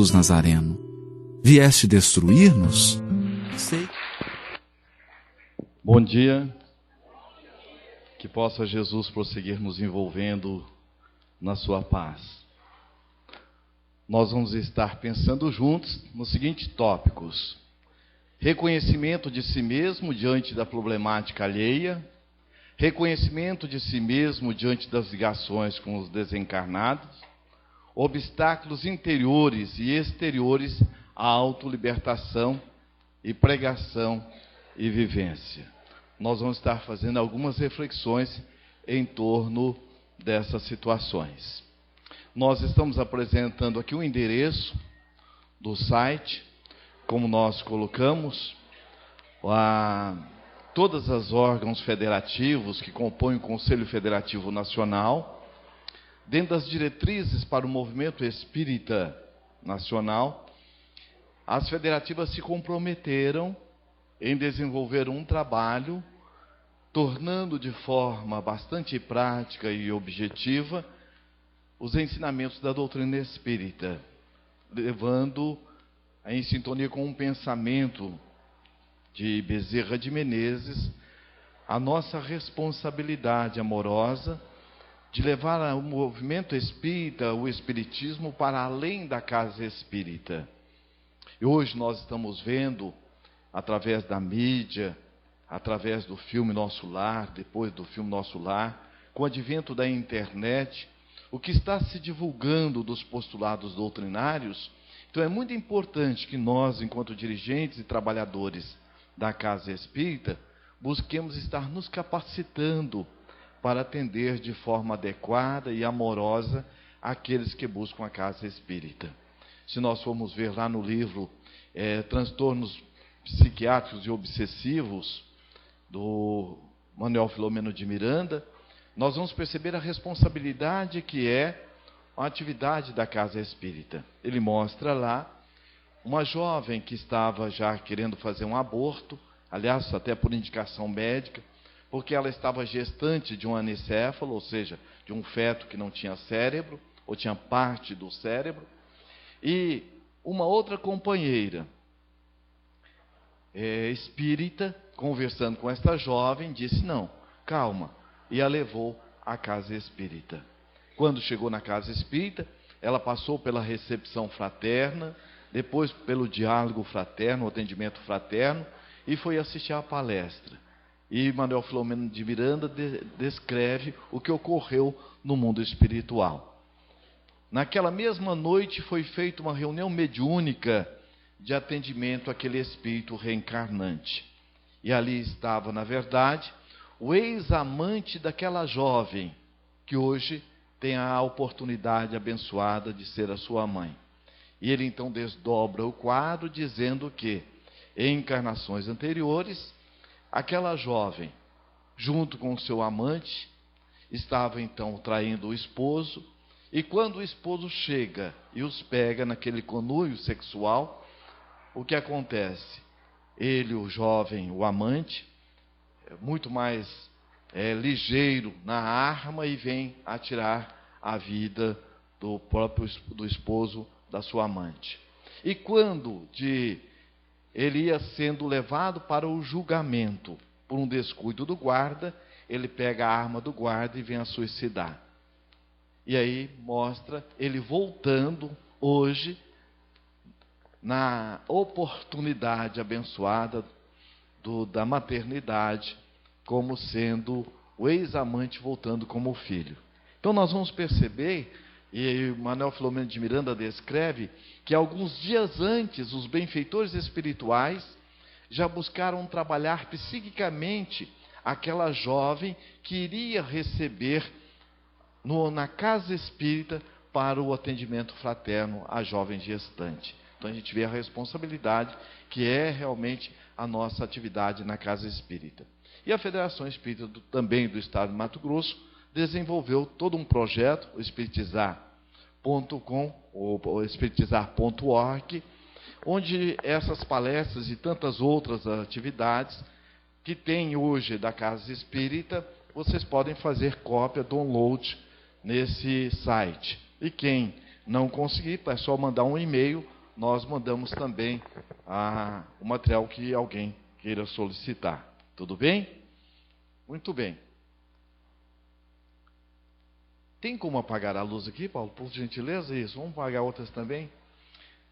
Jesus Nazareno? Vieste destruir-nos? Sei. Bom dia. Que possa Jesus prosseguir nos envolvendo na sua paz. Nós vamos estar pensando juntos nos seguintes tópicos: reconhecimento de si mesmo diante da problemática alheia, reconhecimento de si mesmo diante das ligações com os desencarnados, obstáculos interiores e exteriores à autolibertação e pregação e vivência. Nós vamos estar fazendo algumas reflexões em torno dessas situações. Nós estamos apresentando aqui o endereço do site, como nós colocamos, todos os órgãos federativos que compõem o Conselho Federativo Nacional, dentro das diretrizes para o movimento espírita nacional, as federativas se comprometeram em desenvolver um trabalho, tornando de forma bastante prática e objetiva os ensinamentos da doutrina espírita, levando em sintonia com um pensamento de Bezerra de Menezes, a nossa responsabilidade amorosa de levar o movimento espírita, o espiritismo, para além da casa espírita. E hoje nós estamos vendo, através da mídia, através do filme Nosso Lar, depois do filme Nosso Lar, com o advento da internet, o que está se divulgando dos postulados doutrinários. Então é muito importante que nós, enquanto dirigentes e trabalhadores da Casa Espírita, busquemos estar nos capacitando para atender de forma adequada e amorosa aqueles que buscam a Casa Espírita. Se nós formos ver lá no livro Transtornos Psiquiátricos e Obsessivos, do Manuel Filomeno de Miranda, nós vamos perceber a responsabilidade que é a atividade da Casa Espírita. Ele mostra lá uma jovem que estava já querendo fazer um aborto, aliás, até por indicação médica, porque ela estava gestante de um anencéfalo, ou seja, de um feto que não tinha cérebro, ou tinha parte do cérebro, e uma outra companheira espírita, conversando com esta jovem, disse: não, calma, e a levou à Casa Espírita. Quando chegou na Casa Espírita, ela passou pela recepção fraterna, depois pelo diálogo fraterno, o atendimento fraterno, e foi assistir à palestra. E Manuel Filomeno de Miranda descreve o que ocorreu no mundo espiritual. Naquela mesma noite foi feita uma reunião mediúnica de atendimento àquele espírito reencarnante. E ali estava, na verdade, o ex-amante daquela jovem, que hoje tem a oportunidade abençoada de ser a sua mãe. E ele então desdobra o quadro, dizendo que, em encarnações anteriores, aquela jovem, junto com o seu amante, estava então traindo o esposo, e quando o esposo chega e os pega naquele conluio sexual, o que acontece? Ele, o jovem, o amante, muito mais ligeiro na arma, e vem atirar a vida do esposo da sua amante. E quando ele ia sendo levado para o julgamento por um descuido do guarda, ele pega a arma do guarda e vem a suicidar. E aí mostra ele voltando hoje na oportunidade abençoada da maternidade, como sendo o ex-amante voltando como filho. Então nós vamos perceber, e Manuel Filomeno de Miranda descreve, que alguns dias antes os benfeitores espirituais já buscaram trabalhar psiquicamente aquela jovem que iria receber na casa espírita para o atendimento fraterno à jovem gestante. Então a gente vê a responsabilidade que é realmente a nossa atividade na casa espírita. E a Federação Espírita também do Estado de Mato Grosso desenvolveu todo um projeto, o espiritizar.com, ou espiritizar.org, onde essas palestras e tantas outras atividades que tem hoje da Casa Espírita, vocês podem fazer cópia, download nesse site. E quem não conseguir, é só mandar um e-mail nós mandamos também o material que alguém queira solicitar. Tudo bem? Muito bem. Tem como apagar a luz aqui, Paulo? Por gentileza, isso. Vamos apagar outras também?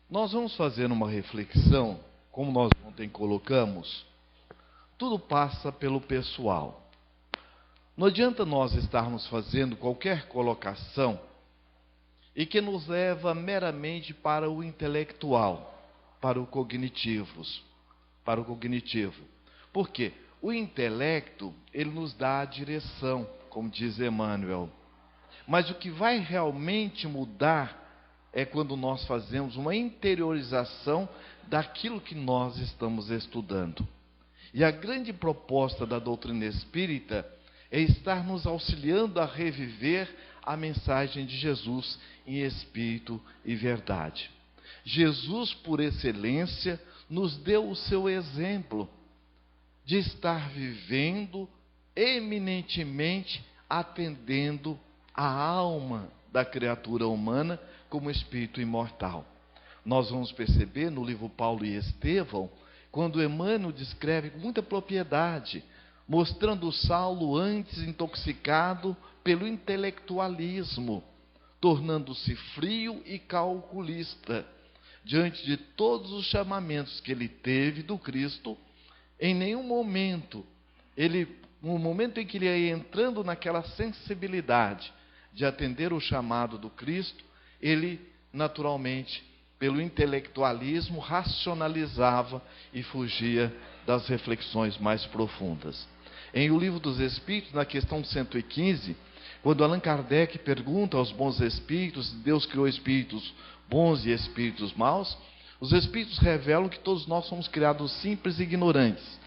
Nós vamos fazer uma reflexão, como nós ontem colocamos. Tudo passa pelo pessoal. Não adianta nós estarmos fazendo qualquer colocação e que nos leva meramente para o intelectual, para o cognitivo. Por quê? O intelecto, ele nos dá a direção, como diz Emmanuel. Mas o que vai realmente mudar é quando nós fazemos uma interiorização daquilo que nós estamos estudando. E a grande proposta da doutrina espírita é estar nos auxiliando a reviver a mensagem de Jesus em espírito e verdade. Jesus, por excelência, nos deu o seu exemplo de estar vivendo eminentemente atendendo a alma da criatura humana como espírito imortal. Nós vamos perceber no livro Paulo e Estevão, quando Emmanuel descreve com muita propriedade, mostrando Saulo antes intoxicado pelo intelectualismo, tornando-se frio e calculista. Diante de todos os chamamentos que ele teve do Cristo, em nenhum momento, no momento em que ele ia entrando naquela sensibilidade de atender o chamado do Cristo, ele naturalmente, pelo intelectualismo, racionalizava e fugia das reflexões mais profundas. Em O Livro dos Espíritos, na questão 115, quando Allan Kardec pergunta aos bons espíritos, se Deus criou espíritos bons e espíritos maus, os espíritos revelam que todos nós somos criados simples e ignorantes,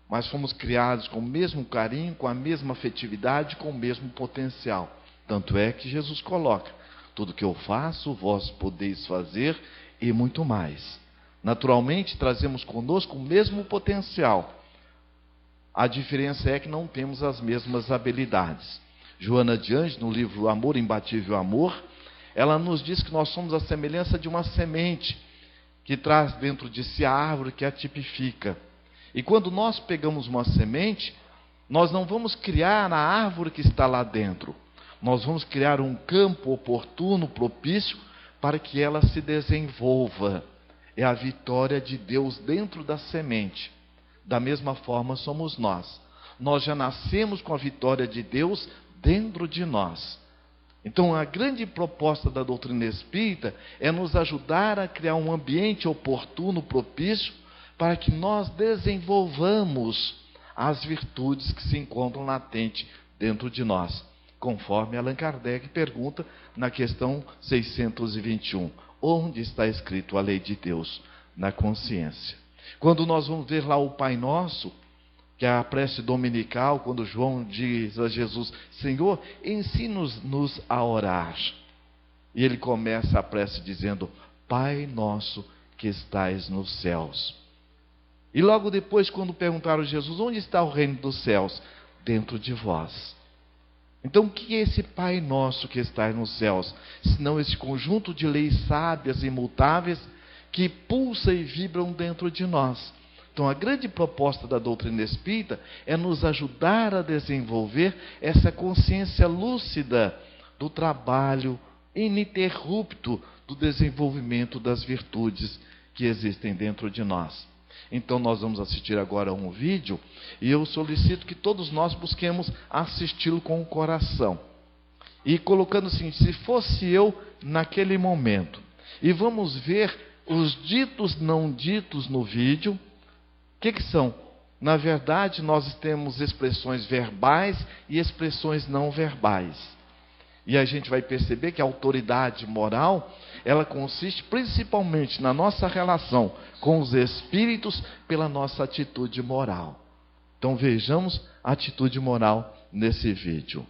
mas fomos criados com o mesmo carinho, com a mesma afetividade, com o mesmo potencial. Tanto é que Jesus coloca: tudo que eu faço, vós podeis fazer e muito mais. Naturalmente, trazemos conosco o mesmo potencial. A diferença é que não temos as mesmas habilidades. Joana de Anjos, no livro Amor, Imbatível Amor, ela nos diz que nós somos a semelhança de uma semente que traz dentro de si a árvore que a tipifica. E quando nós pegamos uma semente, nós não vamos criar a árvore que está lá dentro. Nós vamos criar um campo oportuno, propício, para que ela se desenvolva. É a vitória de Deus dentro da semente. Da mesma forma somos nós. Nós já nascemos com a vitória de Deus dentro de nós. Então a grande proposta da doutrina espírita é nos ajudar a criar um ambiente oportuno, propício, para que nós desenvolvamos as virtudes que se encontram latentes dentro de nós. Conforme Allan Kardec pergunta na questão 621. Onde está escrito a lei de Deus? Na consciência. Quando nós vamos ver lá o Pai Nosso, que é a prece dominical, quando João diz a Jesus: Senhor, ensina-nos a orar. E ele começa a prece dizendo: Pai Nosso que estais nos céus. E logo depois, quando perguntaram a Jesus: onde está o reino dos céus? Dentro de vós. Então, o que é esse Pai Nosso que está nos céus? Senão esse conjunto de leis sábias e imutáveis que pulsam e vibram dentro de nós. Então, a grande proposta da doutrina espírita é nos ajudar a desenvolver essa consciência lúcida do trabalho ininterrupto do desenvolvimento das virtudes que existem dentro de nós. Então nós vamos assistir agora um vídeo e eu solicito que todos nós busquemos assisti-lo com o coração. E colocando assim: se fosse eu naquele momento. E vamos ver os ditos não ditos no vídeo. O que são? Na verdade, nós temos expressões verbais e expressões não verbais. E a gente vai perceber que a autoridade moral, ela consiste principalmente na nossa relação com os espíritos pela nossa atitude moral. Então vejamos a atitude moral nesse vídeo.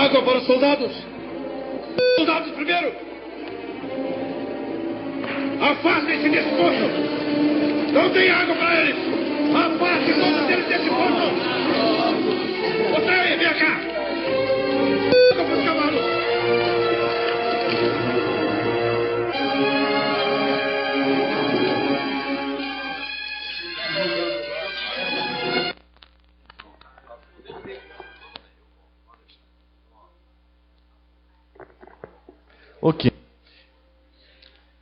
Água para os soldados! Soldados primeiro! Afastem-se desse posto! Não tem água para eles! Afastem todos eles desse posto! Você aí, vem cá! Água para os cavalos! Ok.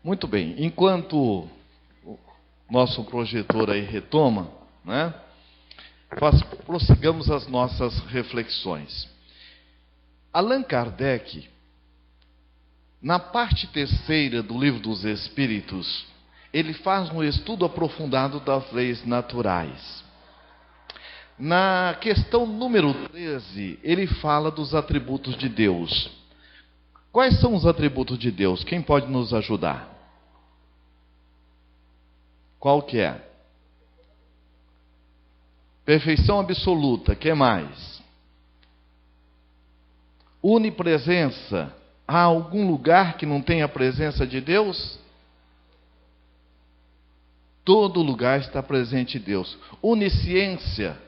Muito bem. Enquanto o nosso projetor aí retoma, né, prossigamos as nossas reflexões. Allan Kardec, na parte terceira do Livro dos Espíritos, ele faz um estudo aprofundado das leis naturais. Na questão número 13, ele fala dos atributos de Deus. Quais são os atributos de Deus? Quem pode nos ajudar? Qual que é? Perfeição absoluta. O que mais? Onipresença. Há algum lugar que não tenha a presença de Deus? Todo lugar está presente Deus. Onisciência.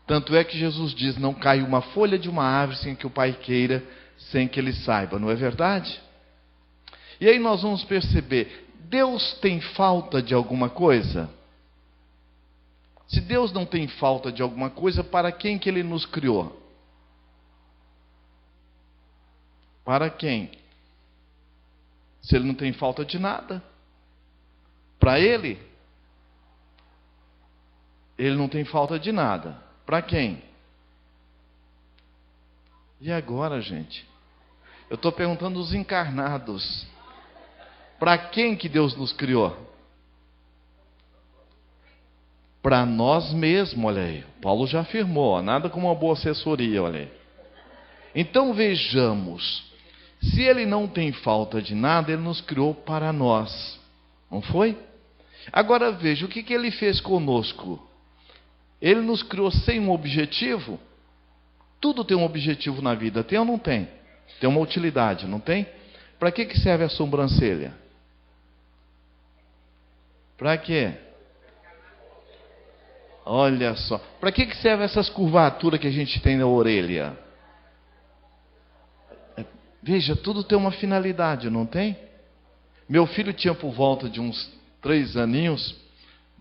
Tanto é que Jesus diz, não cai uma folha de uma árvore sem que o Pai queira, sem que ele saiba, não é verdade? E aí nós vamos perceber, Deus tem falta de alguma coisa? Se Deus não tem falta de alguma coisa, para quem que ele nos criou? Para quem? Se ele não tem falta de nada. Para ele? Ele não tem falta de nada. Para quem? E agora, gente? Eu estou perguntando os encarnados. Para quem que Deus nos criou? Para nós mesmos, olha aí. Paulo já afirmou, nada como uma boa assessoria, olha aí. Então vejamos. Se ele não tem falta de nada, ele nos criou para nós. Não foi? Agora veja, o que ele fez conosco? Ele nos criou sem um objetivo? Tudo tem um objetivo na vida, tem ou não tem? Tem uma utilidade, não tem? Para que serve a sobrancelha? Para quê? Olha só. Para que serve essas curvaturas que a gente tem na orelha? Veja, tudo tem uma finalidade, não tem? Meu filho tinha por volta de uns 3 aninhos,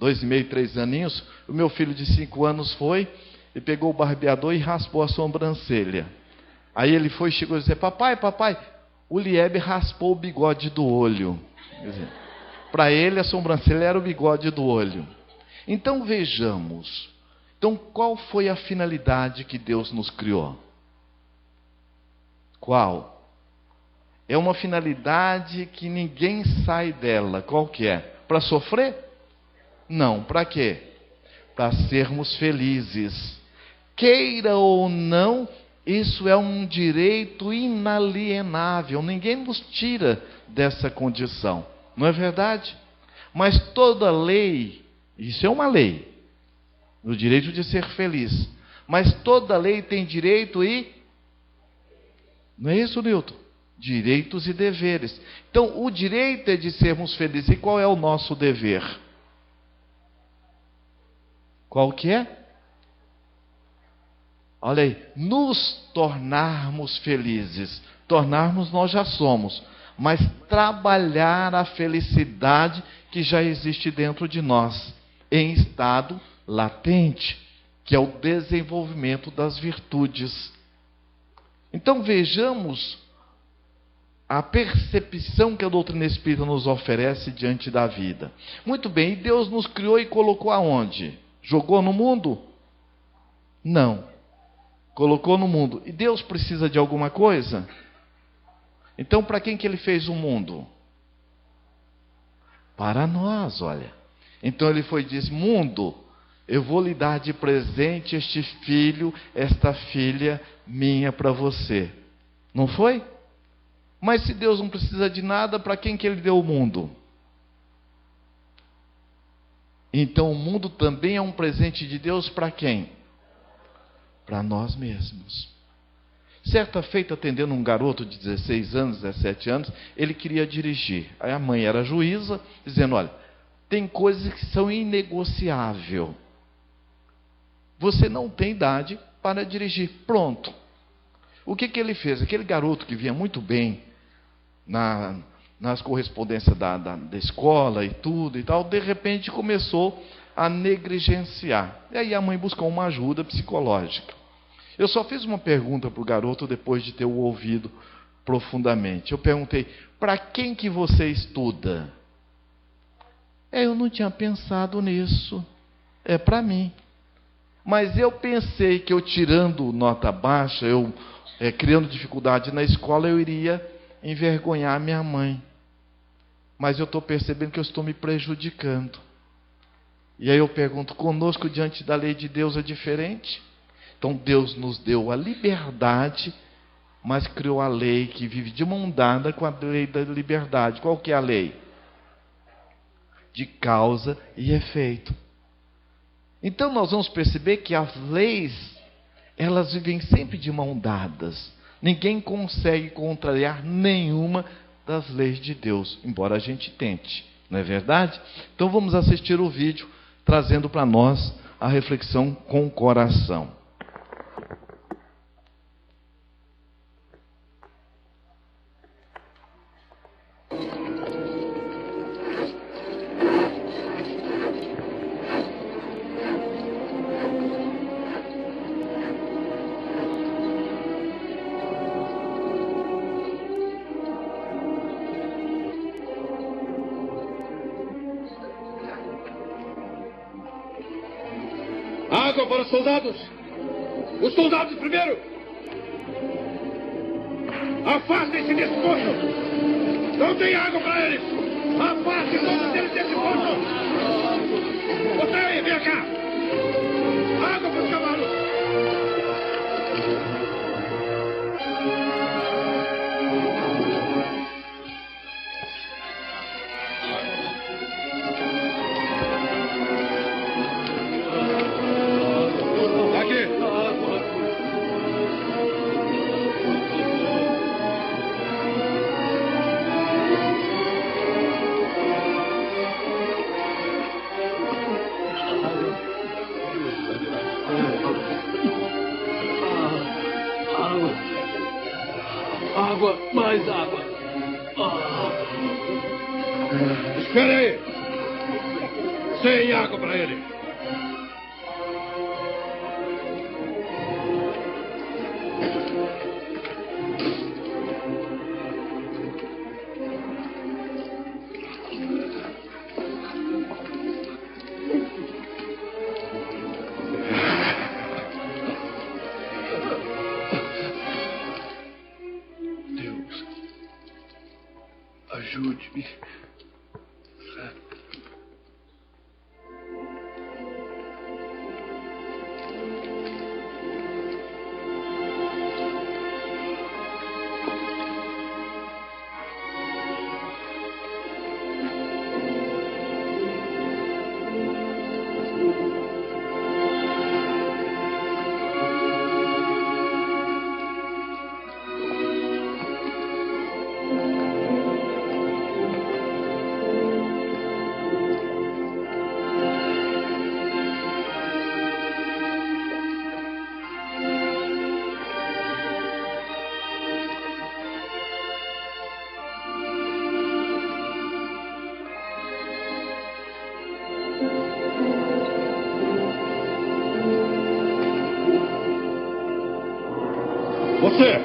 2,5, 3 aninhos. O meu filho de 5 anos foi e pegou o barbeador e raspou a sobrancelha. Aí ele foi e chegou e disse, papai, o Liebe raspou o bigode do olho. Para ele a sobrancelha era o bigode do olho. Então vejamos. Então qual foi a finalidade que Deus nos criou? Qual? É uma finalidade que ninguém sai dela. Qual que é? Para sofrer? Não. Para quê? Para sermos felizes. Queira ou não, isso é um direito inalienável. Ninguém nos tira dessa condição. Não é verdade? Mas toda lei, isso é uma lei, o direito de ser feliz. Mas toda lei tem direito e... Não é isso, Newton? Direitos e deveres. Então, o direito é de sermos felizes. E qual é o nosso dever? Qual que é? Olha aí, nos tornarmos felizes. Tornarmos nós já somos, mas trabalhar a felicidade que já existe dentro de nós, em estado latente, que é o desenvolvimento das virtudes. Então vejamos a percepção que a doutrina espírita nos oferece diante da vida. Muito bem, e Deus nos criou e colocou aonde? Jogou no mundo? Não. Colocou no mundo. E Deus precisa de alguma coisa? Então, para quem que ele fez o mundo? Para nós, olha. Então ele foi e disse, mundo, eu vou lhe dar de presente este filho, esta filha minha para você. Não foi? Mas se Deus não precisa de nada, para quem que ele deu o mundo? Então o mundo também é um presente de Deus para quem? Para nós mesmos. Certa feita, atendendo um garoto de 16 anos, 17 anos, ele queria dirigir. Aí a mãe era juíza, dizendo: olha, tem coisas que são inegociáveis. Você não tem idade para dirigir. Pronto. O que ele fez? Aquele garoto que vinha muito bem nas correspondências da escola e tudo e tal, de repente começou a negligenciar. E aí a mãe buscou uma ajuda psicológica. Eu só fiz uma pergunta para o garoto depois de ter o ouvido profundamente. Eu perguntei: para quem que você estuda? Eu não tinha pensado nisso. É para mim. Mas eu pensei que eu tirando nota baixa, eu criando dificuldade na escola, eu iria envergonhar minha mãe. Mas eu estou percebendo que eu estou me prejudicando. E aí eu pergunto: conosco diante da lei de Deus é diferente? Então Deus nos deu a liberdade, mas criou a lei que vive de mão dada com a lei da liberdade. Qual que é a lei? De causa e efeito. Então nós vamos perceber que as leis, elas vivem sempre de mão dadas. Ninguém consegue contrariar nenhuma das leis de Deus, embora a gente tente, não é verdade? Então vamos assistir o vídeo, trazendo para nós a reflexão com o coração. Água para os soldados! Os soldados primeiro! Afastem-se desse posto! Não tem água para eles! Afastem todos eles desse posto! Você aí, vem cá! Água para os cavalos! Água, mais água. Espera aí! Sem água para ele! Ajude-me. Você!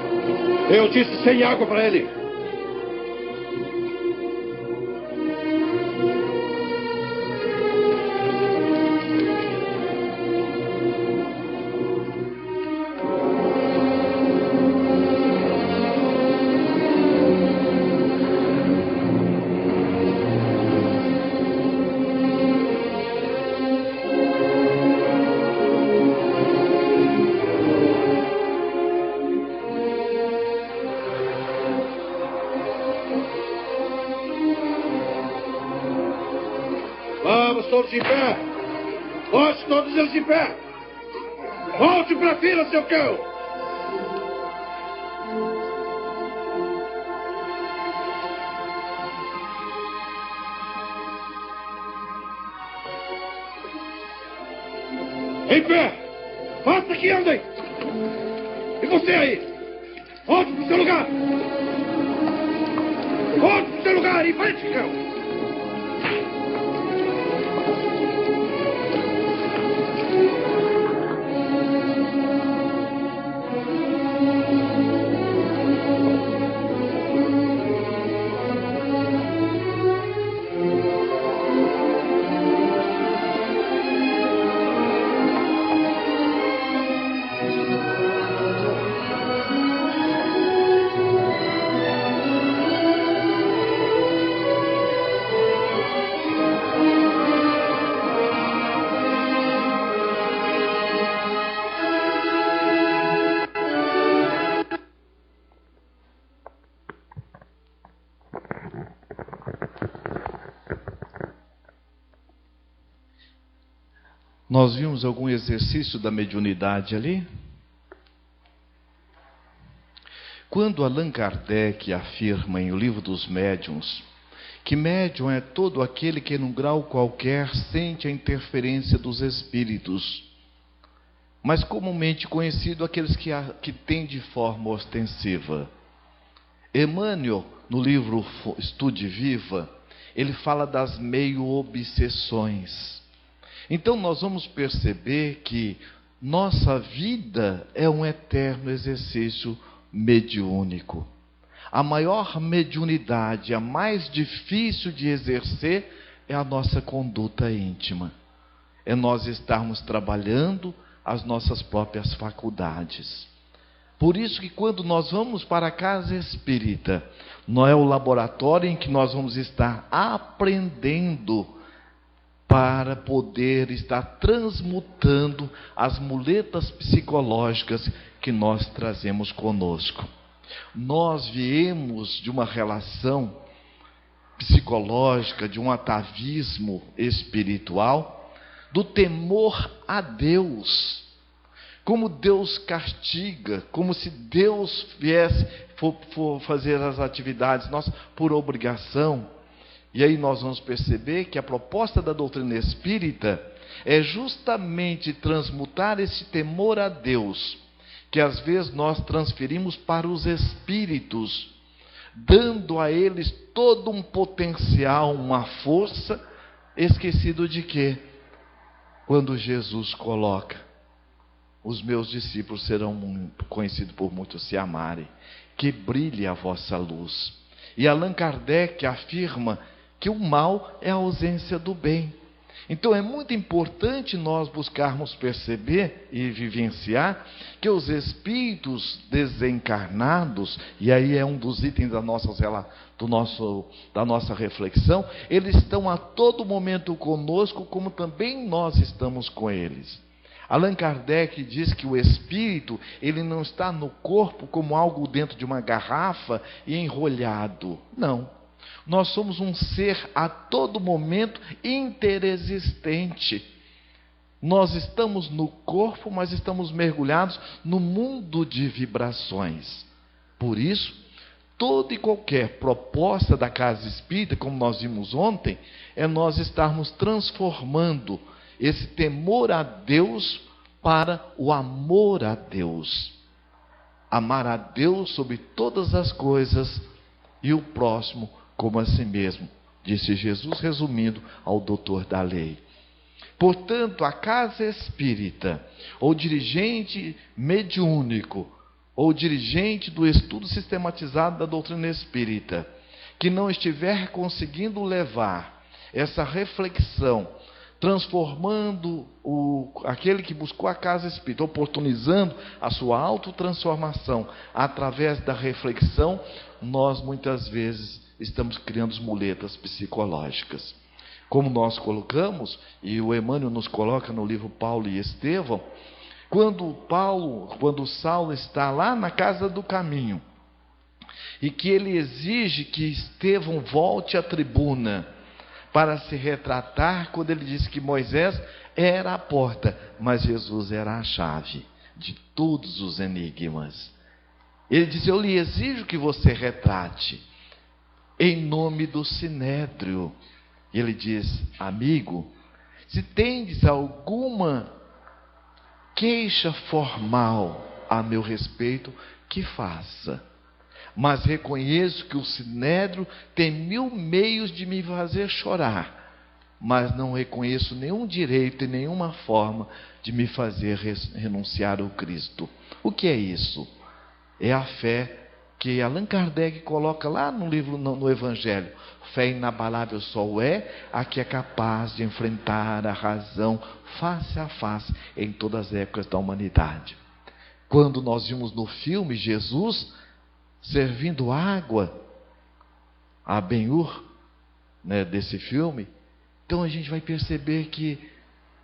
Eu disse sem água para ele! Vamos todos em pé! Volte todos eles em pé! Volte para a fila, seu cão! Em pé! Faça que andem! E você aí? Volte pro seu lugar! Volte pro seu lugar e vai, Chicão! Nós vimos algum exercício da mediunidade ali? Quando Allan Kardec afirma em O Livro dos Médiuns que médium é todo aquele que num grau qualquer sente a interferência dos espíritos, mas comumente conhecido aqueles que têm de forma ostensiva. Emmanuel, no livro Estude Viva, ele fala das meio-obsessões. Então nós vamos perceber que nossa vida é um eterno exercício mediúnico. A maior mediunidade, a mais difícil de exercer, é a nossa conduta íntima. É nós estarmos trabalhando as nossas próprias faculdades. Por isso que quando nós vamos para a casa espírita, não é o laboratório em que nós vamos estar aprendendo para poder estar transmutando as muletas psicológicas que nós trazemos conosco. Nós viemos de uma relação psicológica, de um atavismo espiritual, do temor a Deus. Como Deus castiga, como se Deus viesse for fazer as atividades nossas por obrigação. E aí nós vamos perceber que a proposta da doutrina espírita é justamente transmutar esse temor a Deus, que às vezes nós transferimos para os espíritos, dando a eles todo um potencial, uma força, esquecido de quê? Quando Jesus coloca: os meus discípulos serão conhecidos por muitos se amarem, que brilhe a vossa luz. E Allan Kardec afirma que o mal é a ausência do bem. Então é muito importante nós buscarmos perceber e vivenciar que os espíritos desencarnados, e aí é um dos itens da nossa reflexão, eles estão a todo momento conosco, como também nós estamos com eles. Allan Kardec diz que o espírito, ele não está no corpo como algo dentro de uma garrafa e enrolhado. Não. Nós somos um ser a todo momento interexistente. Nós estamos no corpo, mas estamos mergulhados no mundo de vibrações. Por isso, toda e qualquer proposta da casa espírita, como nós vimos ontem, é nós estarmos transformando esse temor a Deus para o amor a Deus. Amar a Deus sobre todas as coisas e o próximo como a si mesmo, disse Jesus, resumindo ao doutor da lei. Portanto, a casa espírita, ou dirigente mediúnico, ou dirigente do estudo sistematizado da doutrina espírita, que não estiver conseguindo levar essa reflexão, transformando aquele que buscou a casa espírita, oportunizando a sua autotransformação através da reflexão, nós muitas vezes estamos criando muletas psicológicas. Como nós colocamos, e o Emmanuel nos coloca no livro Paulo e Estevão, quando Saulo está lá na casa do caminho, e que ele exige que Estevão volte à tribuna para se retratar, quando ele disse que Moisés era a porta, mas Jesus era a chave de todos os enigmas. Ele diz: eu lhe exijo que você retrate em nome do Sinédrio. E ele diz: amigo, se tendes alguma queixa formal a meu respeito, que faça. Mas reconheço que o Sinédrio tem 1000 meios de me fazer chorar, mas não reconheço nenhum direito e nenhuma forma de me fazer renunciar ao Cristo. O que é isso? É a fé que Allan Kardec coloca lá no livro, no Evangelho. Fé inabalável só é a que é capaz de enfrentar a razão face a face em todas as épocas da humanidade. Quando nós vimos no filme Jesus servindo água a Ben-Hur, né, desse filme, então a gente vai perceber que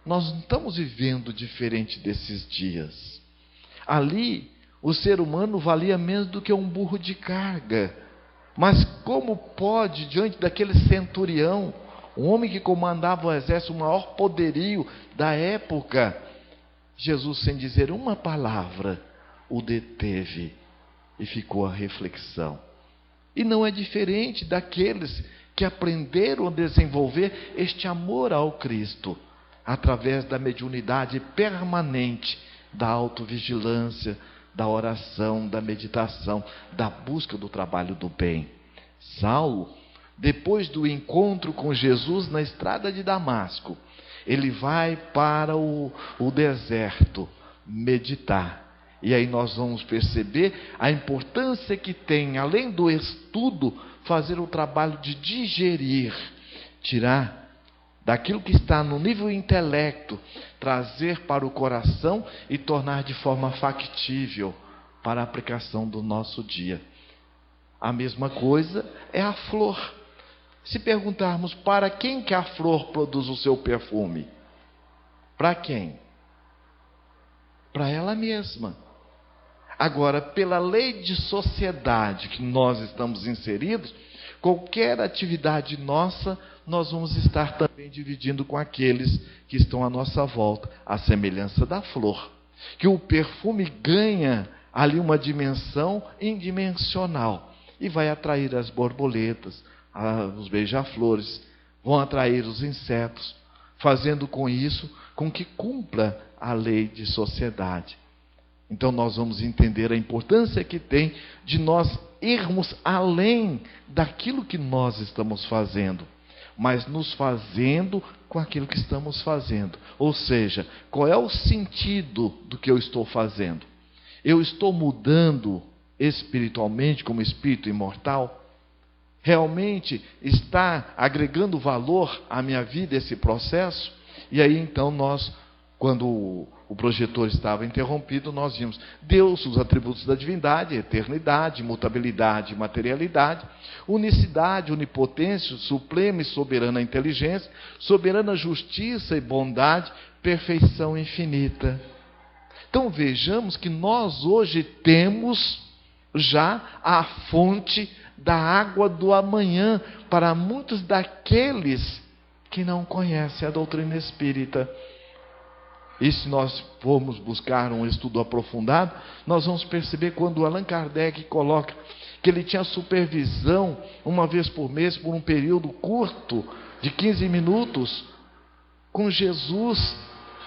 nós não estamos vivendo diferente desses dias. Ali, o ser humano valia menos do que um burro de carga. Mas como pode, diante daquele centurião, um homem que comandava o exército, o maior poderio da época, Jesus, sem dizer uma palavra, o deteve e ficou a reflexão. E não é diferente daqueles que aprenderam a desenvolver este amor ao Cristo, através da mediunidade permanente, da autovigilância, da oração, da meditação, da busca do trabalho do bem. Saulo, depois do encontro com Jesus na estrada de Damasco, ele vai para o deserto meditar. E aí nós vamos perceber a importância que tem, além do estudo, fazer o trabalho de digerir, tirar daquilo que está no nível intelecto, trazer para o coração e tornar de forma factível para a aplicação do nosso dia. A mesma coisa é a flor. Se perguntarmos para quem que a flor produz o seu perfume? Para quem? Para ela mesma. Agora, pela lei de sociedade que nós estamos inseridos, qualquer atividade nossa, nós vamos estar também dividindo com aqueles que estão à nossa volta, à semelhança da flor. Que o perfume ganha ali uma dimensão indimensional e vai atrair as borboletas, os beija-flores, vão atrair os insetos, fazendo com isso com que cumpra a lei de sociedade. Então nós vamos entender a importância que tem de nós irmos além daquilo que nós estamos fazendo, mas nos fazendo com aquilo que estamos fazendo. Ou seja, qual é o sentido do que eu estou fazendo? Eu estou mudando espiritualmente como espírito imortal? Realmente está agregando valor à minha vida esse processo? E aí então nós, quando o projetor estava interrompido, nós vimos Deus, os atributos da divindade, eternidade, imutabilidade, materialidade, unicidade, onipotência, suprema e soberana inteligência, soberana justiça e bondade, perfeição infinita. Então vejamos que nós hoje temos já a fonte da água do amanhã para muitos daqueles que não conhecem a doutrina espírita. E se nós formos buscar um estudo aprofundado, nós vamos perceber quando Allan Kardec coloca que ele tinha supervisão uma vez por mês, por um período curto, de 15 minutos, com Jesus,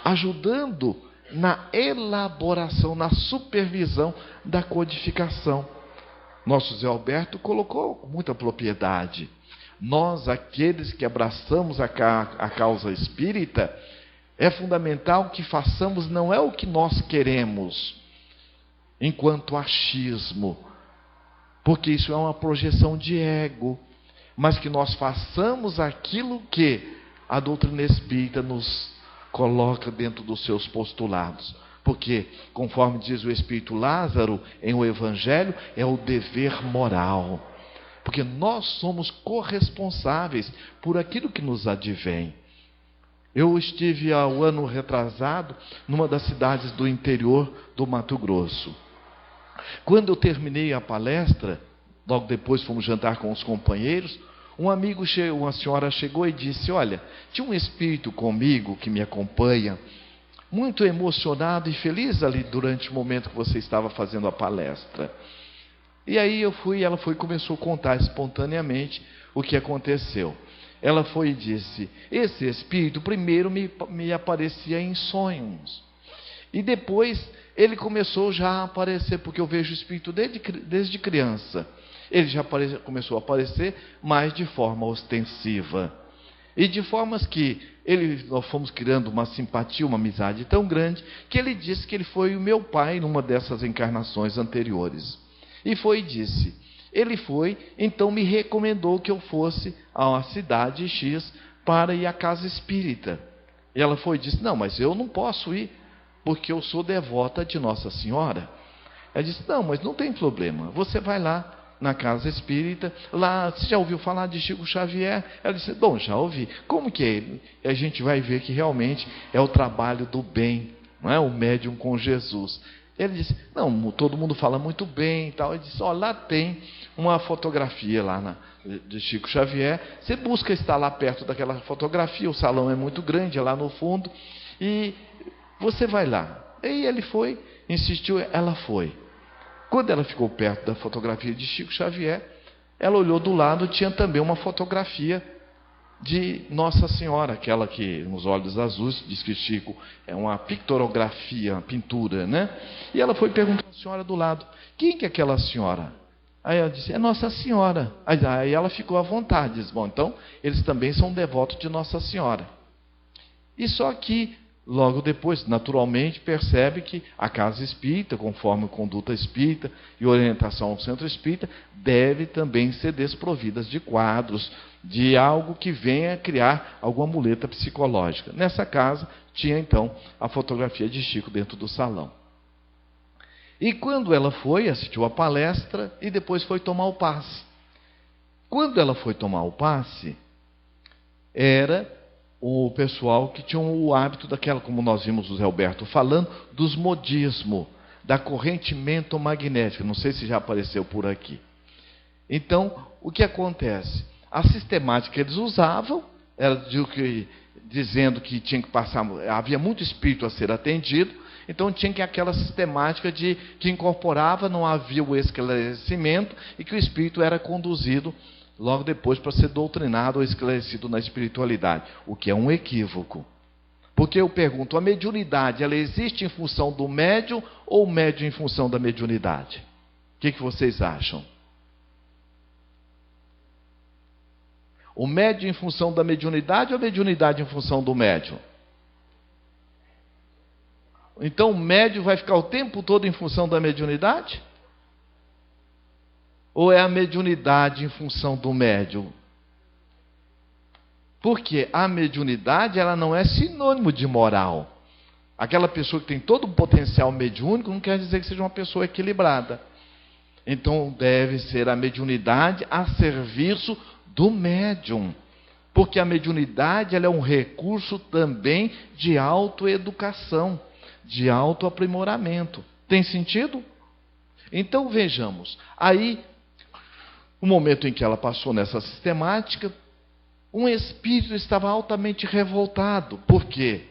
ajudando na elaboração, na supervisão da codificação. Nosso Zé Alberto colocou com muita propriedade. Nós, aqueles que abraçamos a causa espírita, é fundamental que façamos não é o que nós queremos, enquanto achismo, porque isso é uma projeção de ego, mas que nós façamos aquilo que a doutrina espírita nos coloca dentro dos seus postulados. Porque, conforme diz o Espírito Lázaro em o Evangelho, é o dever moral. Porque nós somos corresponsáveis por aquilo que nos advém. Eu estive há um ano retrasado numa das cidades do interior do Mato Grosso. Quando eu terminei a palestra, logo depois fomos jantar com os companheiros, uma senhora chegou e disse: olha, tinha um espírito comigo que me acompanha, muito emocionado e feliz ali durante o momento que você estava fazendo a palestra. E aí ela foi e começou a contar espontaneamente o que aconteceu. Ela foi e disse: esse espírito primeiro me aparecia em sonhos. E depois ele começou já a aparecer, porque eu vejo o espírito desde criança. Ele já começou a aparecer, mas de forma ostensiva. E de formas que nós fomos criando uma simpatia, uma amizade tão grande, que ele disse que ele foi o meu pai numa dessas encarnações anteriores. E disse. Ele foi, então me recomendou que eu fosse à cidade X para ir à casa espírita. E ela disse, não, mas eu não posso ir, porque eu sou devota de Nossa Senhora. Ela disse, não, mas não tem problema, você vai lá na casa espírita, lá, você já ouviu falar de Chico Xavier? Ela disse, bom, já ouvi. Como que é ele? E a gente vai ver que realmente é o trabalho do bem, não é? O médium com Jesus. Ele disse, não, todo mundo fala muito bem e tal. Ele disse, lá tem uma fotografia lá de Chico Xavier, você busca estar lá perto daquela fotografia, o salão é muito grande, é lá no fundo, e você vai lá. E ele foi, insistiu, ela foi. Quando ela ficou perto da fotografia de Chico Xavier, ela olhou do lado, tinha também uma fotografia de Nossa Senhora, aquela que, nos olhos azuis, diz que Chico é uma pictografia, uma pintura, né? E ela foi perguntar à senhora do lado, quem que é aquela senhora? Aí ela disse, é Nossa Senhora. Aí ela ficou à vontade, disse, bom, então, eles também são devotos de Nossa Senhora. E só que, logo depois, naturalmente, percebe que a casa espírita, conforme a conduta espírita e orientação ao centro espírita, deve também ser desprovidas de quadros, de algo que venha criar alguma muleta psicológica. Nessa casa, tinha então a fotografia de Chico dentro do salão. E quando ela foi, assistiu a palestra e depois foi tomar o passe. Quando ela foi tomar o passe, era o pessoal que tinha o hábito daquela, como nós vimos o Zé Alberto falando, dos modismo, da corrente mentomagnética. Não sei se já apareceu por aqui. Então, o que acontece? A sistemática que eles usavam era dizendo que tinha que passar, havia muito espírito a ser atendido, então tinha que aquela sistemática que incorporava, não havia o esclarecimento e que o espírito era conduzido logo depois para ser doutrinado ou esclarecido na espiritualidade, o que é um equívoco. Porque eu pergunto, a mediunidade, ela existe em função do médium ou o médium em função da mediunidade? O que vocês acham? O médium em função da mediunidade ou a mediunidade em função do médium? Então o médium vai ficar o tempo todo em função da mediunidade? Ou é a mediunidade em função do médium? Porque a mediunidade, ela não é sinônimo de moral. Aquela pessoa que tem todo o potencial mediúnico não quer dizer que seja uma pessoa equilibrada. Então deve ser a mediunidade a serviço do médium. Porque a mediunidade, ela é um recurso também de autoeducação, de autoaprimoramento. Tem sentido? Então vejamos, aí, no momento em que ela passou nessa sistemática, um espírito estava altamente revoltado, porque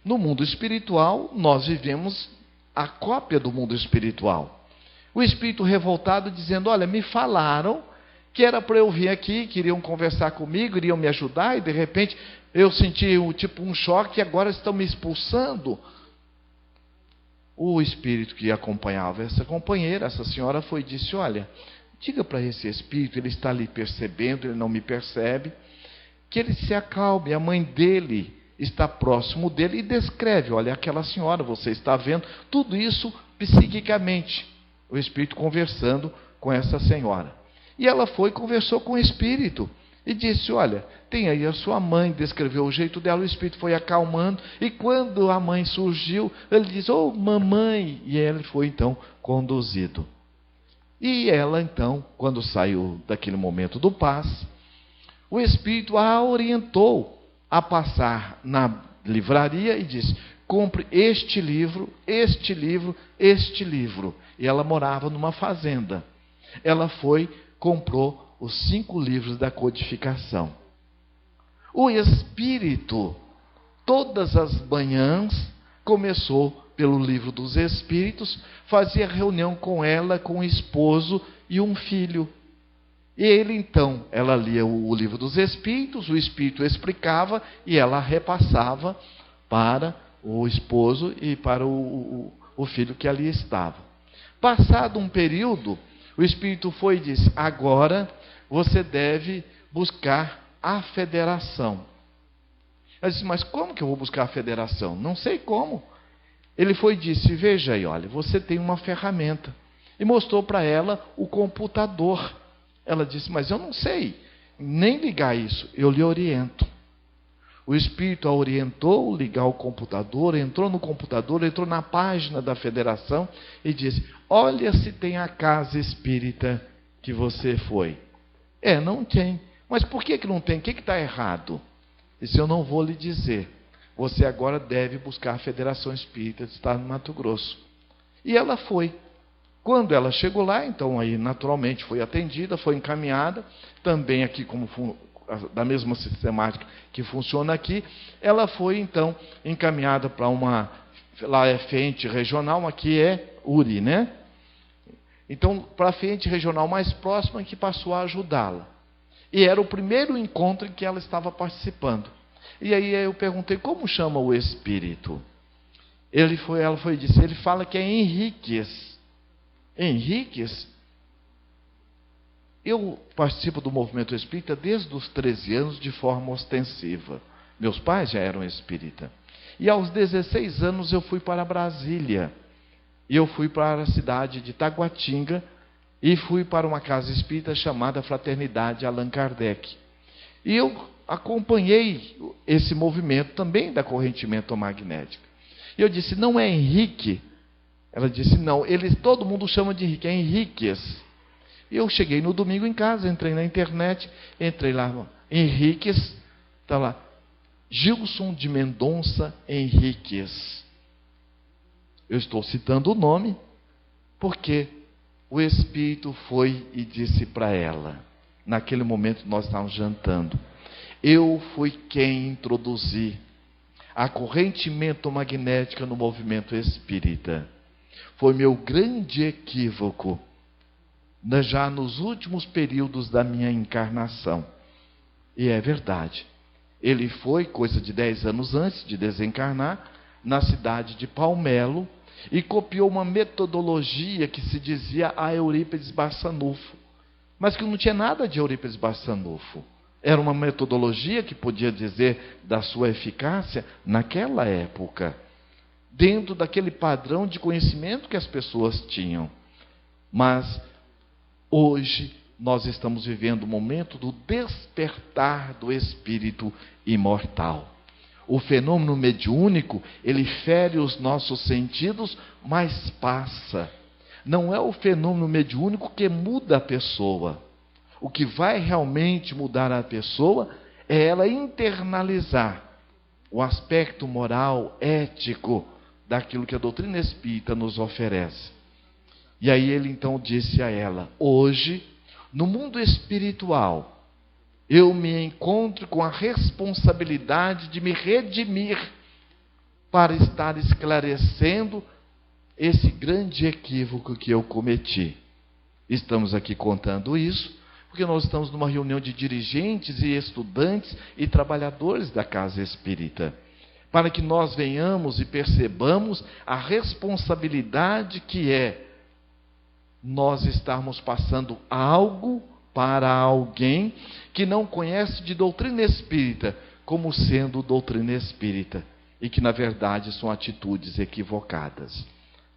no mundo espiritual nós vivemos a cópia do mundo espiritual. O espírito revoltado dizendo, olha, me falaram que era para eu vir aqui, queriam conversar comigo, iriam me ajudar, e de repente eu senti um choque e agora estão me expulsando. O espírito que acompanhava essa companheira, essa senhora, foi e disse, olha, diga para esse espírito, ele está ali percebendo, ele não me percebe, que ele se acalme, a mãe dele está próximo dele, e descreve, olha, aquela senhora, você está vendo, tudo isso psiquicamente, o espírito conversando com essa senhora. E ela foi e conversou com o espírito, e disse, olha, tem aí a sua mãe, descreveu o jeito dela, o espírito foi acalmando, e quando a mãe surgiu, ele disse, oh mamãe, e ele foi então conduzido. E ela então, quando saiu daquele momento do passe, o espírito a orientou a passar na livraria e disse, compre este livro, este livro, este livro. E ela morava numa fazenda. Ela foi, comprou os 5 livros da codificação. O espírito, todas as manhãs, começou pelo livro dos espíritos, fazia reunião com ela, com o esposo e um filho. E ele então, ela lia o livro dos espíritos, o espírito explicava e ela repassava para o esposo e para o filho que ali estava. Passado um período, o Espírito foi e disse: agora você deve buscar a federação. Ela disse: mas como que eu vou buscar a federação? Não sei como. Ele foi e disse: veja aí, olha, você tem uma ferramenta. E mostrou para ela o computador. Ela disse: mas eu não sei nem ligar isso, eu lhe oriento. O Espírito a orientou a ligar o computador, entrou no computador, entrou na página da federação e disse: olha se tem a casa espírita que você foi. Não tem. Mas por que não tem? O que está errado? Disse: eu não vou lhe dizer. Você agora deve buscar a Federação Espírita de Estado do Mato Grosso. E ela foi. Quando ela chegou lá, então aí naturalmente foi atendida, foi encaminhada, também aqui como da mesma sistemática que funciona aqui, ela foi então encaminhada para uma, lá é FENTE regional, aqui é URI, né? Então, para a FENTE regional mais próxima, que passou a ajudá-la. E era o primeiro encontro em que ela estava participando. E aí eu perguntei: como chama o espírito? Ela foi e disse: ele fala que é Henriques. Henriques? Eu participo do movimento espírita desde os 13 anos de forma ostensiva. Meus pais já eram espírita. E aos 16 anos eu fui para Brasília. E eu fui para a cidade de Taguatinga e fui para uma casa espírita chamada Fraternidade Allan Kardec. E eu acompanhei esse movimento também da corrente mentomagnética. E eu disse: não é Henrique? Ela disse: não, todo mundo chama de Henrique, é Henriques. E eu cheguei no domingo em casa, entrei na internet, entrei lá, Henriques, está lá, Gilson de Mendonça Henriques. Eu estou citando o nome, porque o Espírito foi e disse para ela, naquele momento nós estávamos jantando: eu fui quem introduzi a corrente mentomagnética no movimento espírita. Foi meu grande equívoco, já nos últimos períodos da minha encarnação. E é verdade. Ele foi, coisa de 10 anos antes de desencarnar, na cidade de Palmelo, e copiou uma metodologia que se dizia a Eurípides Barçanufo, mas que não tinha nada de Eurípides Barçanufo. Era uma metodologia que podia dizer da sua eficácia naquela época, dentro daquele padrão de conhecimento que as pessoas tinham. Mas hoje nós estamos vivendo o momento do despertar do espírito imortal. O fenômeno mediúnico, ele fere os nossos sentidos, mas passa. Não é o fenômeno mediúnico que muda a pessoa. O que vai realmente mudar a pessoa é ela internalizar o aspecto moral, ético, daquilo que a doutrina espírita nos oferece. E aí ele então disse a ela: hoje, no mundo espiritual, eu me encontro com a responsabilidade de me redimir para estar esclarecendo esse grande equívoco que eu cometi. Estamos aqui contando isso porque nós estamos numa reunião de dirigentes e estudantes e trabalhadores da casa espírita, para que nós venhamos e percebamos a responsabilidade que é nós estarmos passando algo para alguém que não conhece de doutrina espírita, como sendo doutrina espírita, e que na verdade são atitudes equivocadas.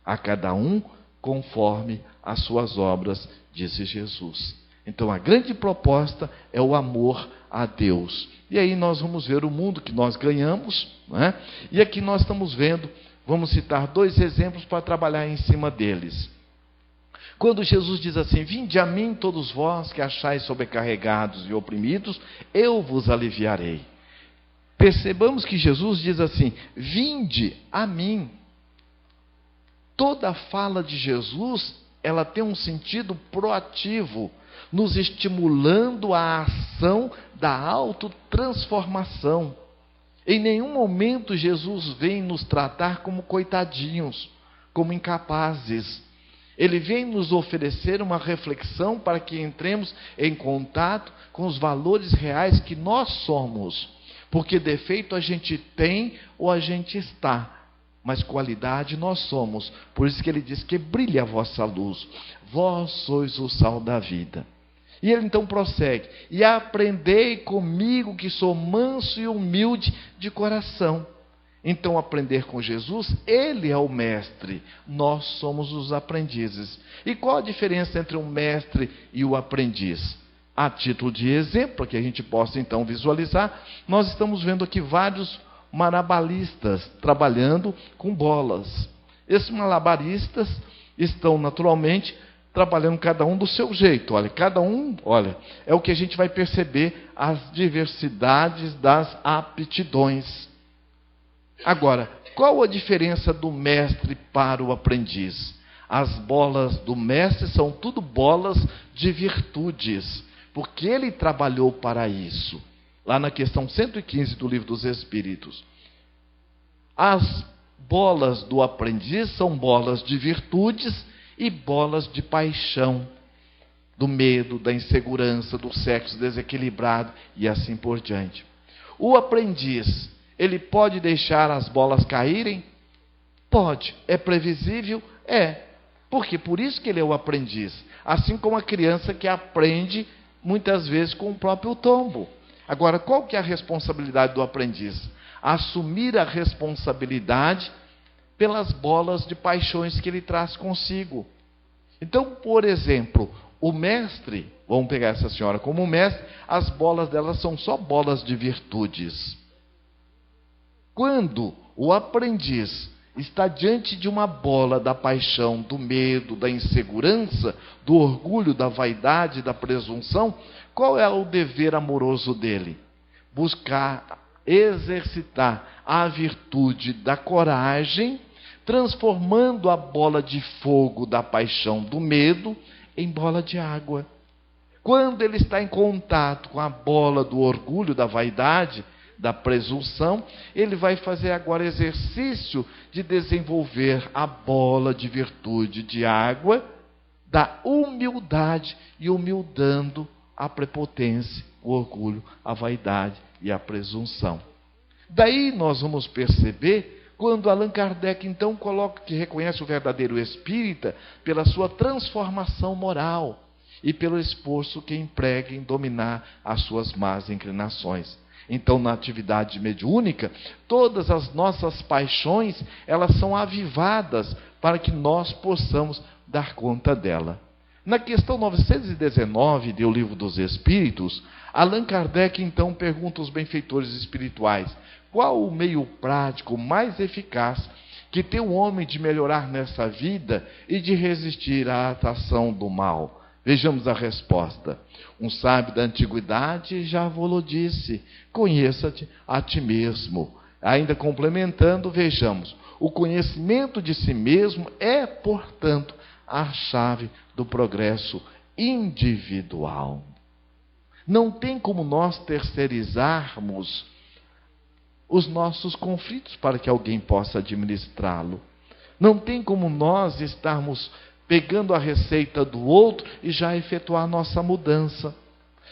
A cada um conforme as suas obras, disse Jesus. Então a grande proposta é o amor a Deus. E aí nós vamos ver o mundo que nós ganhamos, né? E aqui nós estamos vendo, vamos citar 2 exemplos para trabalhar em cima deles. Quando Jesus diz assim: vinde a mim todos vós que achais sobrecarregados e oprimidos, eu vos aliviarei. Percebamos que Jesus diz assim: vinde a mim. Toda a fala de Jesus, ela tem um sentido proativo, nos estimulando a ação da autotransformação. Em nenhum momento Jesus vem nos tratar como coitadinhos, como incapazes. Ele vem nos oferecer uma reflexão para que entremos em contato com os valores reais que nós somos. Porque defeito a gente tem ou a gente está. mas qualidade nós somos. Por isso que ele diz que brilhe a vossa luz, vós sois o sal da vida. E ele então prossegue: e aprendei comigo que sou manso e humilde de coração. Então, aprender com Jesus, ele é o mestre, nós somos os aprendizes. E qual a diferença entre o mestre e o aprendiz? A título de exemplo, para que a gente possa então visualizar, nós estamos vendo aqui vários malabaristas trabalhando com bolas. Esses malabaristas estão naturalmente trabalhando cada um do seu jeito. É o que a gente vai perceber, as diversidades das aptidões. Agora, qual a diferença do mestre para o aprendiz? As bolas do mestre são tudo bolas de virtudes, porque ele trabalhou para isso. Lá na questão 115 do Livro dos Espíritos. As bolas do aprendiz são bolas de virtudes e bolas de paixão, do medo, da insegurança, do sexo desequilibrado e assim por diante. O aprendiz, ele pode deixar as bolas caírem? Pode. É previsível? É. Porque por isso que ele é o aprendiz. Assim como a criança que aprende muitas vezes com o próprio tombo. Agora, qual que é a responsabilidade do aprendiz? Assumir a responsabilidade pelas bolas de paixões que ele traz consigo. Então, por exemplo, o mestre, vamos pegar essa senhora como mestre, as bolas dela são só bolas de virtudes. Quando o aprendiz está diante de uma bola da paixão, do medo, da insegurança, do orgulho, da vaidade, da presunção, qual é o dever amoroso dele? Buscar exercitar a virtude da coragem, transformando a bola de fogo da paixão, do medo, em bola de água. Quando ele está em contato com a bola do orgulho, da vaidade, da presunção, ele vai fazer agora exercício de desenvolver a bola de virtude de água, da humildade, e humildando a prepotência, o orgulho, a vaidade e a presunção. Daí nós vamos perceber, quando Allan Kardec então coloca que reconhece o verdadeiro espírita pela sua transformação moral e pelo esforço que emprega em dominar as suas más inclinações. Então, na atividade mediúnica, todas as nossas paixões, elas são avivadas para que nós possamos dar conta dela. Na questão 919 do Livro dos Espíritos, Allan Kardec então pergunta aos benfeitores espirituais: qual o meio prático mais eficaz que tem o homem de melhorar nessa vida e de resistir à atração do mal? Vejamos a resposta. Um sábio da antiguidade já vos disse: conheça-te a ti mesmo. Ainda complementando, vejamos: o conhecimento de si mesmo é, portanto, a chave do progresso individual. Não tem como nós terceirizarmos os nossos conflitos para que alguém possa administrá-lo. Não tem como nós estarmos pegando a receita do outro e já efetuar a nossa mudança.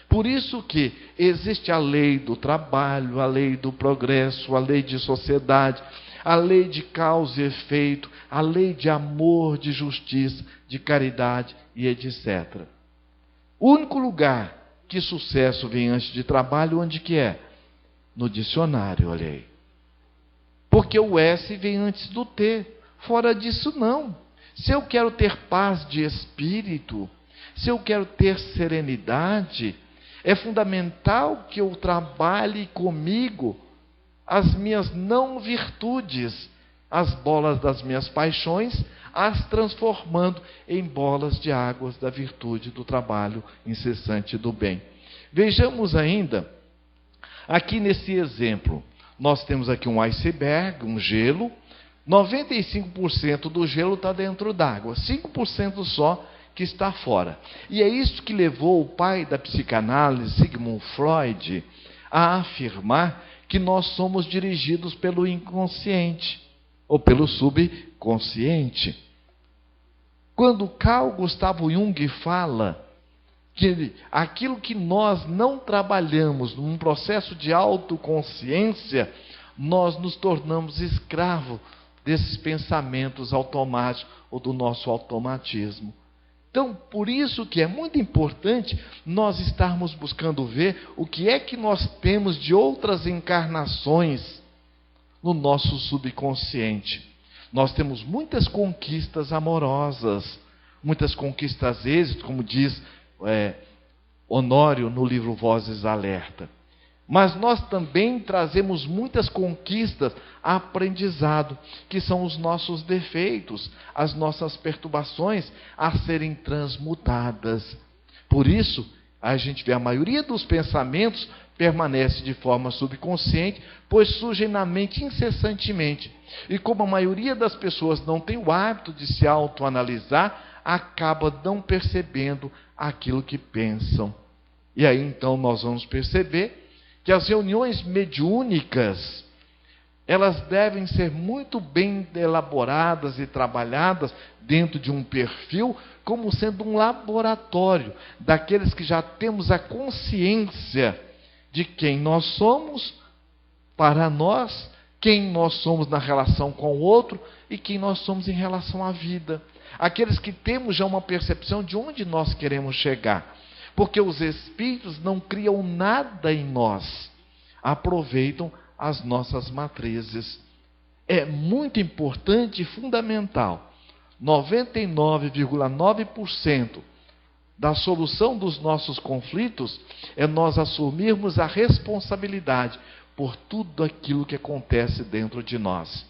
Por isso que existe a lei do trabalho, a lei do progresso, a lei de sociedade, a lei de causa e efeito, a lei de amor, de justiça, de caridade e etc. O único lugar que sucesso vem antes de trabalho, onde que é? No dicionário, olha aí. Porque o S vem antes do T. Fora disso, não. Se eu quero ter paz de espírito, se eu quero ter serenidade, é fundamental que eu trabalhe comigo as minhas não virtudes, as bolas das minhas paixões, as transformando em bolas de águas da virtude do trabalho incessante do bem. Vejamos ainda, aqui nesse exemplo, nós temos aqui um iceberg, um gelo. 95% do gelo está dentro d'água, 5% só que está fora. E é isso que levou o pai da psicanálise, Sigmund Freud, a afirmar que nós somos dirigidos pelo inconsciente, ou pelo subconsciente. Quando Carl Gustavo Jung fala que aquilo que nós não trabalhamos num processo de autoconsciência, nós nos tornamos escravos desses pensamentos automáticos ou do nosso automatismo. Então, por isso que é muito importante nós estarmos buscando ver o que é que nós temos de outras encarnações no nosso subconsciente. Nós temos muitas conquistas amorosas, muitas conquistas êxitos, como diz Honório no livro Vozes Alerta. Mas nós também trazemos muitas conquistas a aprendizado, que são os nossos defeitos, as nossas perturbações a serem transmutadas. Por isso, a gente vê a maioria dos pensamentos permanece de forma subconsciente, pois surgem na mente incessantemente. E como a maioria das pessoas não tem o hábito de se autoanalisar, acaba não percebendo aquilo que pensam. E aí então nós vamos perceber que as reuniões mediúnicas, elas devem ser muito bem elaboradas e trabalhadas dentro de um perfil, como sendo um laboratório daqueles que já temos a consciência de quem nós somos para nós, quem nós somos na relação com o outro e quem nós somos em relação à vida. Aqueles que temos já uma percepção de onde nós queremos chegar. Porque os espíritos não criam nada em nós, aproveitam as nossas matrizes. É muito importante e fundamental. 99,9% da solução dos nossos conflitos é nós assumirmos a responsabilidade por tudo aquilo que acontece dentro de nós.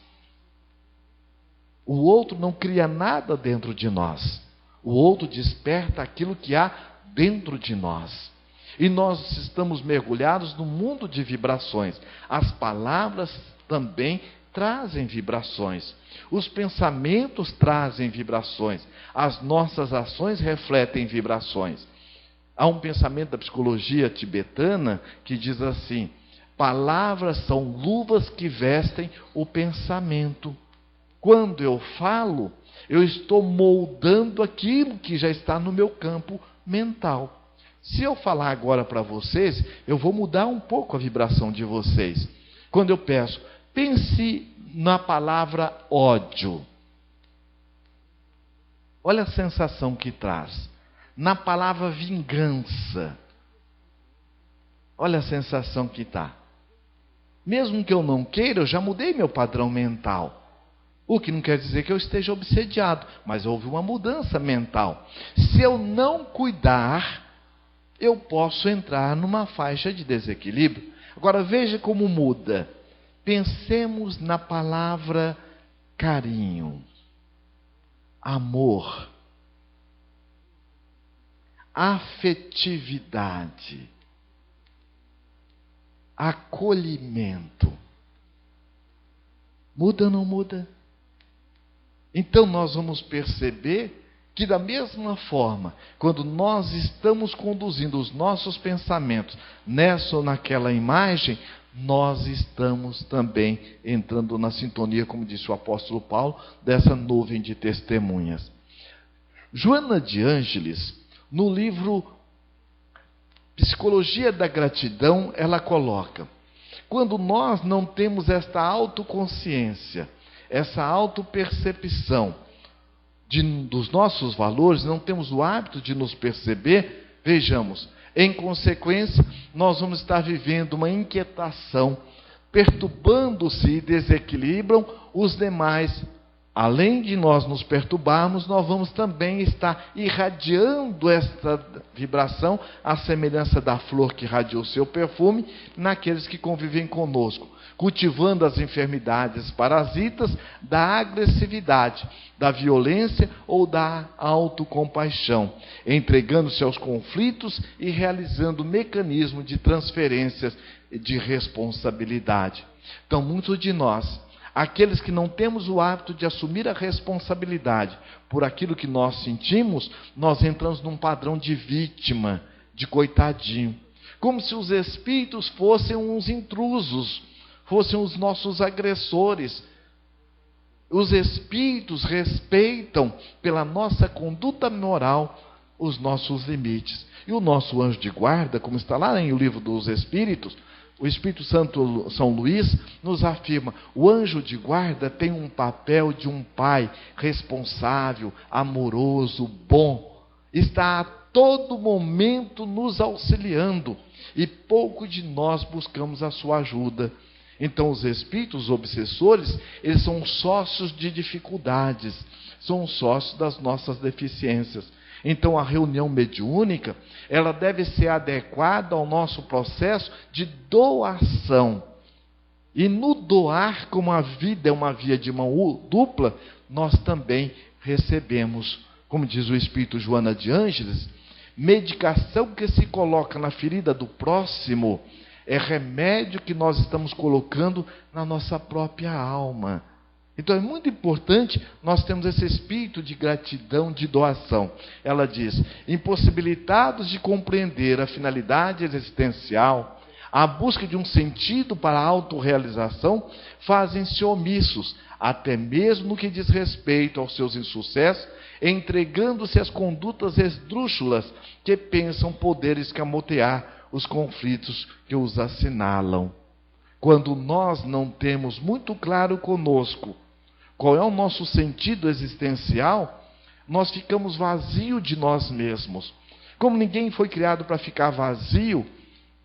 O outro não cria nada dentro de nós. O outro desperta aquilo que há dentro de nós. E nós estamos mergulhados no mundo de vibrações. As palavras também trazem vibrações. Os pensamentos trazem vibrações. As nossas ações refletem vibrações. Há um pensamento da psicologia tibetana que diz assim: palavras são luvas que vestem o pensamento. Quando eu falo, eu estou moldando aquilo que já está no meu campo mental. Se eu falar agora para vocês, eu vou mudar um pouco a vibração de vocês. Quando eu peço, pense na palavra ódio. Olha a sensação que traz. Na palavra vingança. Olha a sensação que está. Mesmo que eu não queira, eu já mudei meu padrão mental. O que não quer dizer que eu esteja obsediado, mas houve uma mudança mental. Se eu não cuidar, eu posso entrar numa faixa de desequilíbrio. Agora veja como muda. Pensemos na palavra carinho, amor, afetividade, acolhimento. Muda ou não muda? Então nós vamos perceber que da mesma forma, quando nós estamos conduzindo os nossos pensamentos nessa ou naquela imagem, nós estamos também entrando na sintonia, como disse o apóstolo Paulo, dessa nuvem de testemunhas. Joana de Ângeles, no livro Psicologia da Gratidão, ela coloca: quando nós não temos esta autoconsciência, essa autopercepção dos nossos valores, não temos o hábito de nos perceber, vejamos, em consequência, nós vamos estar vivendo uma inquietação, perturbando-se e desequilibram os demais. Além de nós nos perturbarmos, nós vamos também estar irradiando esta vibração, à semelhança da flor que irradia o seu perfume, naqueles que convivem conosco, cultivando as enfermidades parasitas da agressividade, da violência ou da autocompaixão, entregando-se aos conflitos e realizando mecanismo de transferências de responsabilidade. Então, muitos de nós, aqueles que não temos o hábito de assumir a responsabilidade por aquilo que nós sentimos, nós entramos num padrão de vítima, de coitadinho. Como se os espíritos fossem uns intrusos, fossem os nossos agressores. Os espíritos respeitam, pela nossa conduta moral, os nossos limites. E o nosso anjo de guarda, como está lá em O Livro dos Espíritos, O Espírito Santo São Luís nos afirma: o anjo de guarda tem um papel de um pai responsável, amoroso, bom. Está a todo momento nos auxiliando e pouco de nós buscamos a sua ajuda. Então os espíritos obsessores, eles são sócios de dificuldades, são sócios das nossas deficiências. Então a reunião mediúnica, ela deve ser adequada ao nosso processo de doação. E no doar, como a vida é uma via de mão dupla, nós também recebemos, como diz o Espírito Joana de Ângeles, medicação que se coloca na ferida do próximo é remédio que nós estamos colocando na nossa própria alma. Então é muito importante nós termos esse espírito de gratidão, de doação. Ela diz: impossibilitados de compreender a finalidade existencial, a busca de um sentido para a autorrealização, fazem-se omissos, até mesmo no que diz respeito aos seus insucessos, entregando-se às condutas esdrúxulas que pensam poder escamotear os conflitos que os assinalam. Quando nós não temos muito claro conosco qual é o nosso sentido existencial, nós ficamos vazios de nós mesmos. Como ninguém foi criado para ficar vazio, o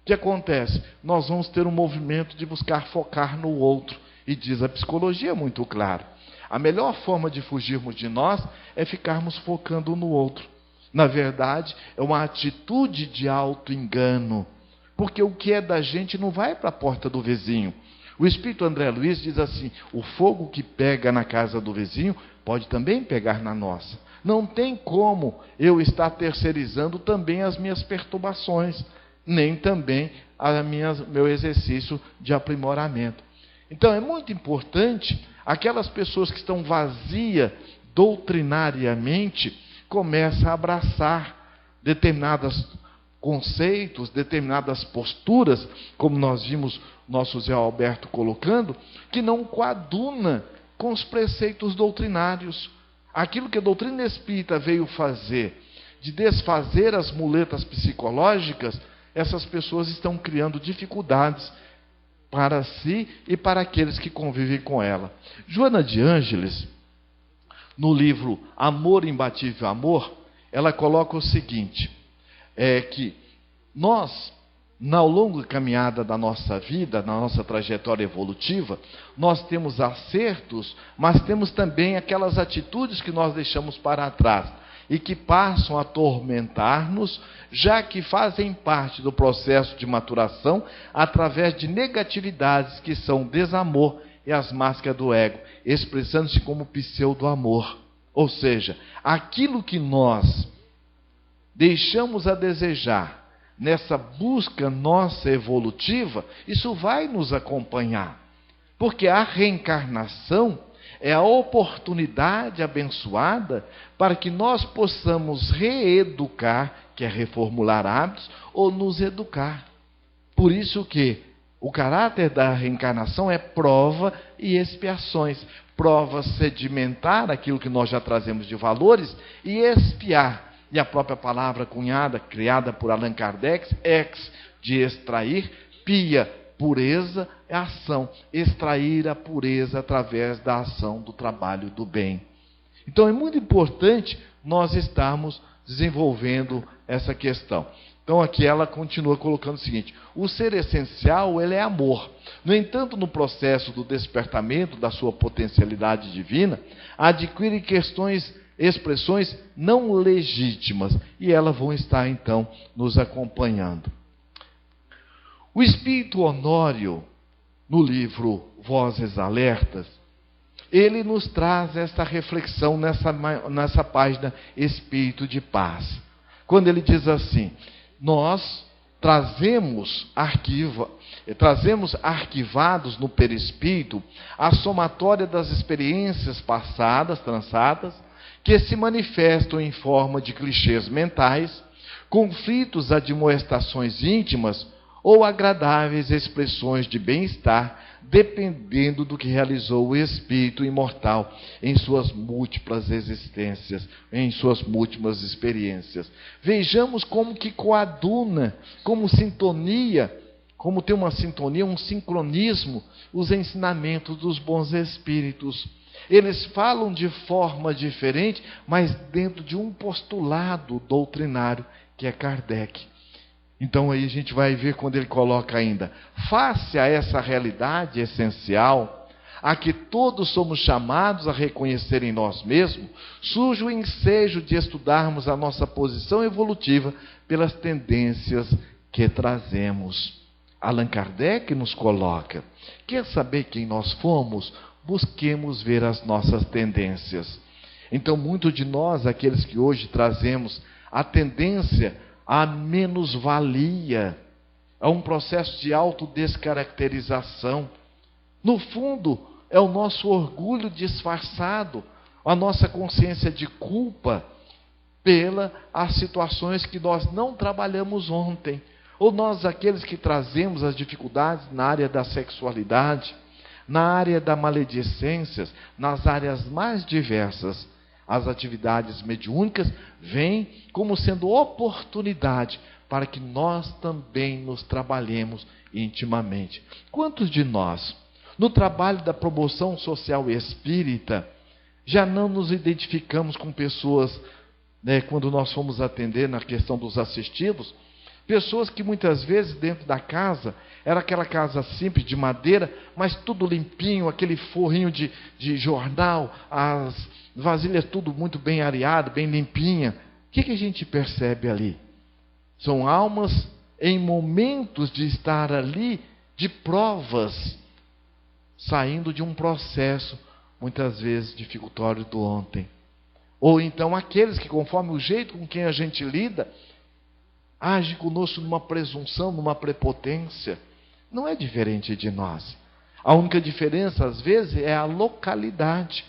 que acontece? Nós vamos ter um movimento de buscar focar no outro. E diz a psicologia muito claro: a melhor forma de fugirmos de nós é ficarmos focando no outro. Na verdade, é uma atitude de auto-engano. Porque o que é da gente não vai para a porta do vizinho. O Espírito André Luiz diz assim: o fogo que pega na casa do vizinho pode também pegar na nossa. Não tem como eu estar terceirizando também as minhas perturbações, nem também meu exercício de aprimoramento. Então é muito importante, aquelas pessoas que estão vazias doutrinariamente, começam a abraçar determinados conceitos, determinadas posturas, como nós vimos nosso Zé Alberto colocando, que não coaduna com os preceitos doutrinários. Aquilo que a doutrina espírita veio fazer, de desfazer as muletas psicológicas, essas pessoas estão criando dificuldades para si e para aqueles que convivem com ela. Joana de Ângeles, no livro Amor Imbatível Amor, ela coloca o seguinte: que nós, ao longo da caminhada da nossa vida, na nossa trajetória evolutiva, nós temos acertos, mas temos também aquelas atitudes que nós deixamos para trás e que passam a atormentar-nos, já que fazem parte do processo de maturação através de negatividades que são o desamor e as máscaras do ego, expressando-se como pseudo-amor. Ou seja, aquilo que nós deixamos a desejar nessa busca nossa evolutiva, isso vai nos acompanhar. Porque a reencarnação é a oportunidade abençoada para que nós possamos reeducar, que é reformular hábitos, ou nos educar. Por isso que o caráter da reencarnação é prova e expiações. Prova sedimentar aquilo que nós já trazemos de valores e expiar. E a própria palavra cunhada, criada por Allan Kardec, ex, de extrair, pia, pureza, é ação. Extrair a pureza através da ação do trabalho do bem. Então é muito importante nós estarmos desenvolvendo essa questão. Então aqui ela continua colocando o seguinte: o ser essencial, ele é amor. No entanto, no processo do despertamento da sua potencialidade divina, adquire expressões não legítimas, e elas vão estar então nos acompanhando. O Espírito Honório, no livro Vozes Alertas, ele nos traz essa reflexão nessa página Espírito de Paz. Quando ele diz assim: nós trazemos arquivados no perispírito a somatória das experiências passadas, transadas, que se manifestam em forma de clichês mentais, conflitos, admoestações íntimas ou agradáveis expressões de bem-estar, dependendo do que realizou o espírito imortal em suas múltiplas existências, em suas múltiplas experiências. Vejamos como que coaduna, como sintonia como tem uma sintonia, um sincronismo, os ensinamentos dos bons espíritos. Eles falam de forma diferente, mas dentro de um postulado doutrinário, que é Kardec. Então aí a gente vai ver quando ele coloca ainda: face a essa realidade essencial, a que todos somos chamados a reconhecer em nós mesmos, surge o ensejo de estudarmos a nossa posição evolutiva pelas tendências que trazemos. Allan Kardec nos coloca: quer saber quem nós fomos? Busquemos ver as nossas tendências. Então, muito de nós, aqueles que hoje trazemos a tendência à menos-valia, a um processo de autodescaracterização, no fundo, é o nosso orgulho disfarçado, a nossa consciência de culpa pelas situações que nós não trabalhamos ontem, ou nós, aqueles que trazemos as dificuldades na área da sexualidade, na área da maledicência, nas áreas mais diversas. As atividades mediúnicas vêm como sendo oportunidade para que nós também nos trabalhemos intimamente. Quantos de nós, no trabalho da promoção social espírita, já não nos identificamos com pessoas, quando nós fomos atender na questão dos assistidos, pessoas que muitas vezes dentro da casa, era aquela casa simples de madeira, mas tudo limpinho, aquele forrinho de jornal, as vasilhas tudo muito bem areado, bem limpinha. O que a gente percebe ali? São almas em momentos de estar ali, de provas, saindo de um processo, muitas vezes dificultório do ontem. Ou então aqueles que, conforme o jeito com quem a gente lida, age conosco numa presunção, numa prepotência. Não é diferente de nós. A única diferença, às vezes, é a localidade.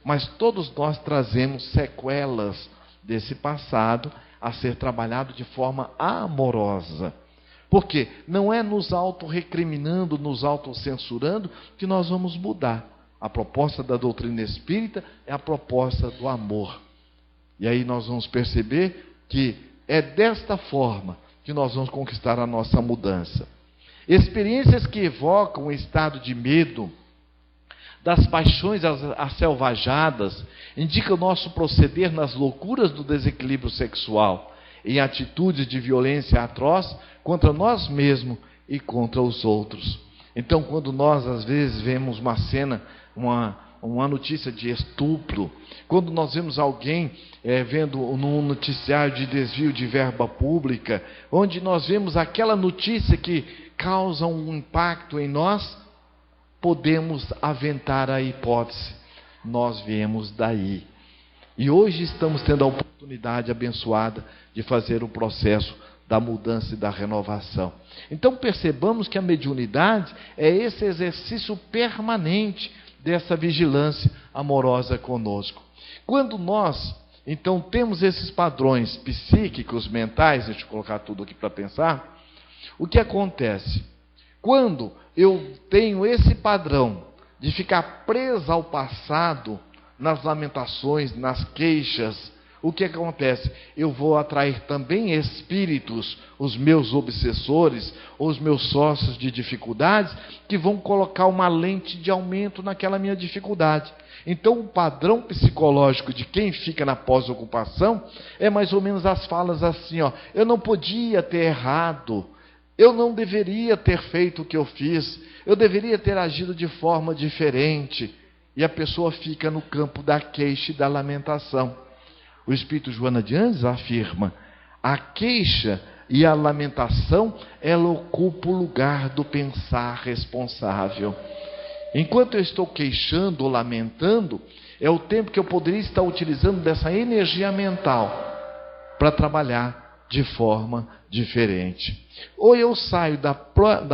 Mas todos nós trazemos sequelas desse passado a ser trabalhado de forma amorosa. Porque não é nos auto-recriminando, nos auto-censurando que nós vamos mudar. A proposta da doutrina espírita é a proposta do amor. E aí nós vamos perceber que é desta forma que nós vamos conquistar a nossa mudança. Experiências que evocam um estado de medo, das paixões asselvajadas, indicam o nosso proceder nas loucuras do desequilíbrio sexual, em atitudes de violência atroz contra nós mesmos e contra os outros. Então, quando nós às vezes vemos uma cena, uma notícia de estupro, quando nós vemos alguém vendo num noticiário de desvio de verba pública, onde nós vemos aquela notícia que causa um impacto em nós, podemos aventar a hipótese: nós viemos daí. E hoje estamos tendo a oportunidade abençoada de fazer o processo da mudança e da renovação. Então percebamos que a mediunidade é esse exercício permanente dessa vigilância amorosa conosco. Quando nós, então, temos esses padrões psíquicos, mentais, deixa eu colocar tudo aqui para pensar, o que acontece? Quando eu tenho esse padrão de ficar preso ao passado, nas lamentações, nas queixas, o que acontece? Eu vou atrair também espíritos, os meus obsessores, os meus sócios de dificuldades, que vão colocar uma lente de aumento naquela minha dificuldade. Então, o padrão psicológico de quem fica na pós-ocupação é mais ou menos as falas assim, eu não podia ter errado, eu não deveria ter feito o que eu fiz, eu deveria ter agido de forma diferente. E a pessoa fica no campo da queixa e da lamentação. O Espírito Joana de Andes afirma: a queixa e a lamentação, ela ocupa o lugar do pensar responsável. Enquanto eu estou queixando ou lamentando, é o tempo que eu poderia estar utilizando dessa energia mental para trabalhar de forma diferente. Ou eu saio da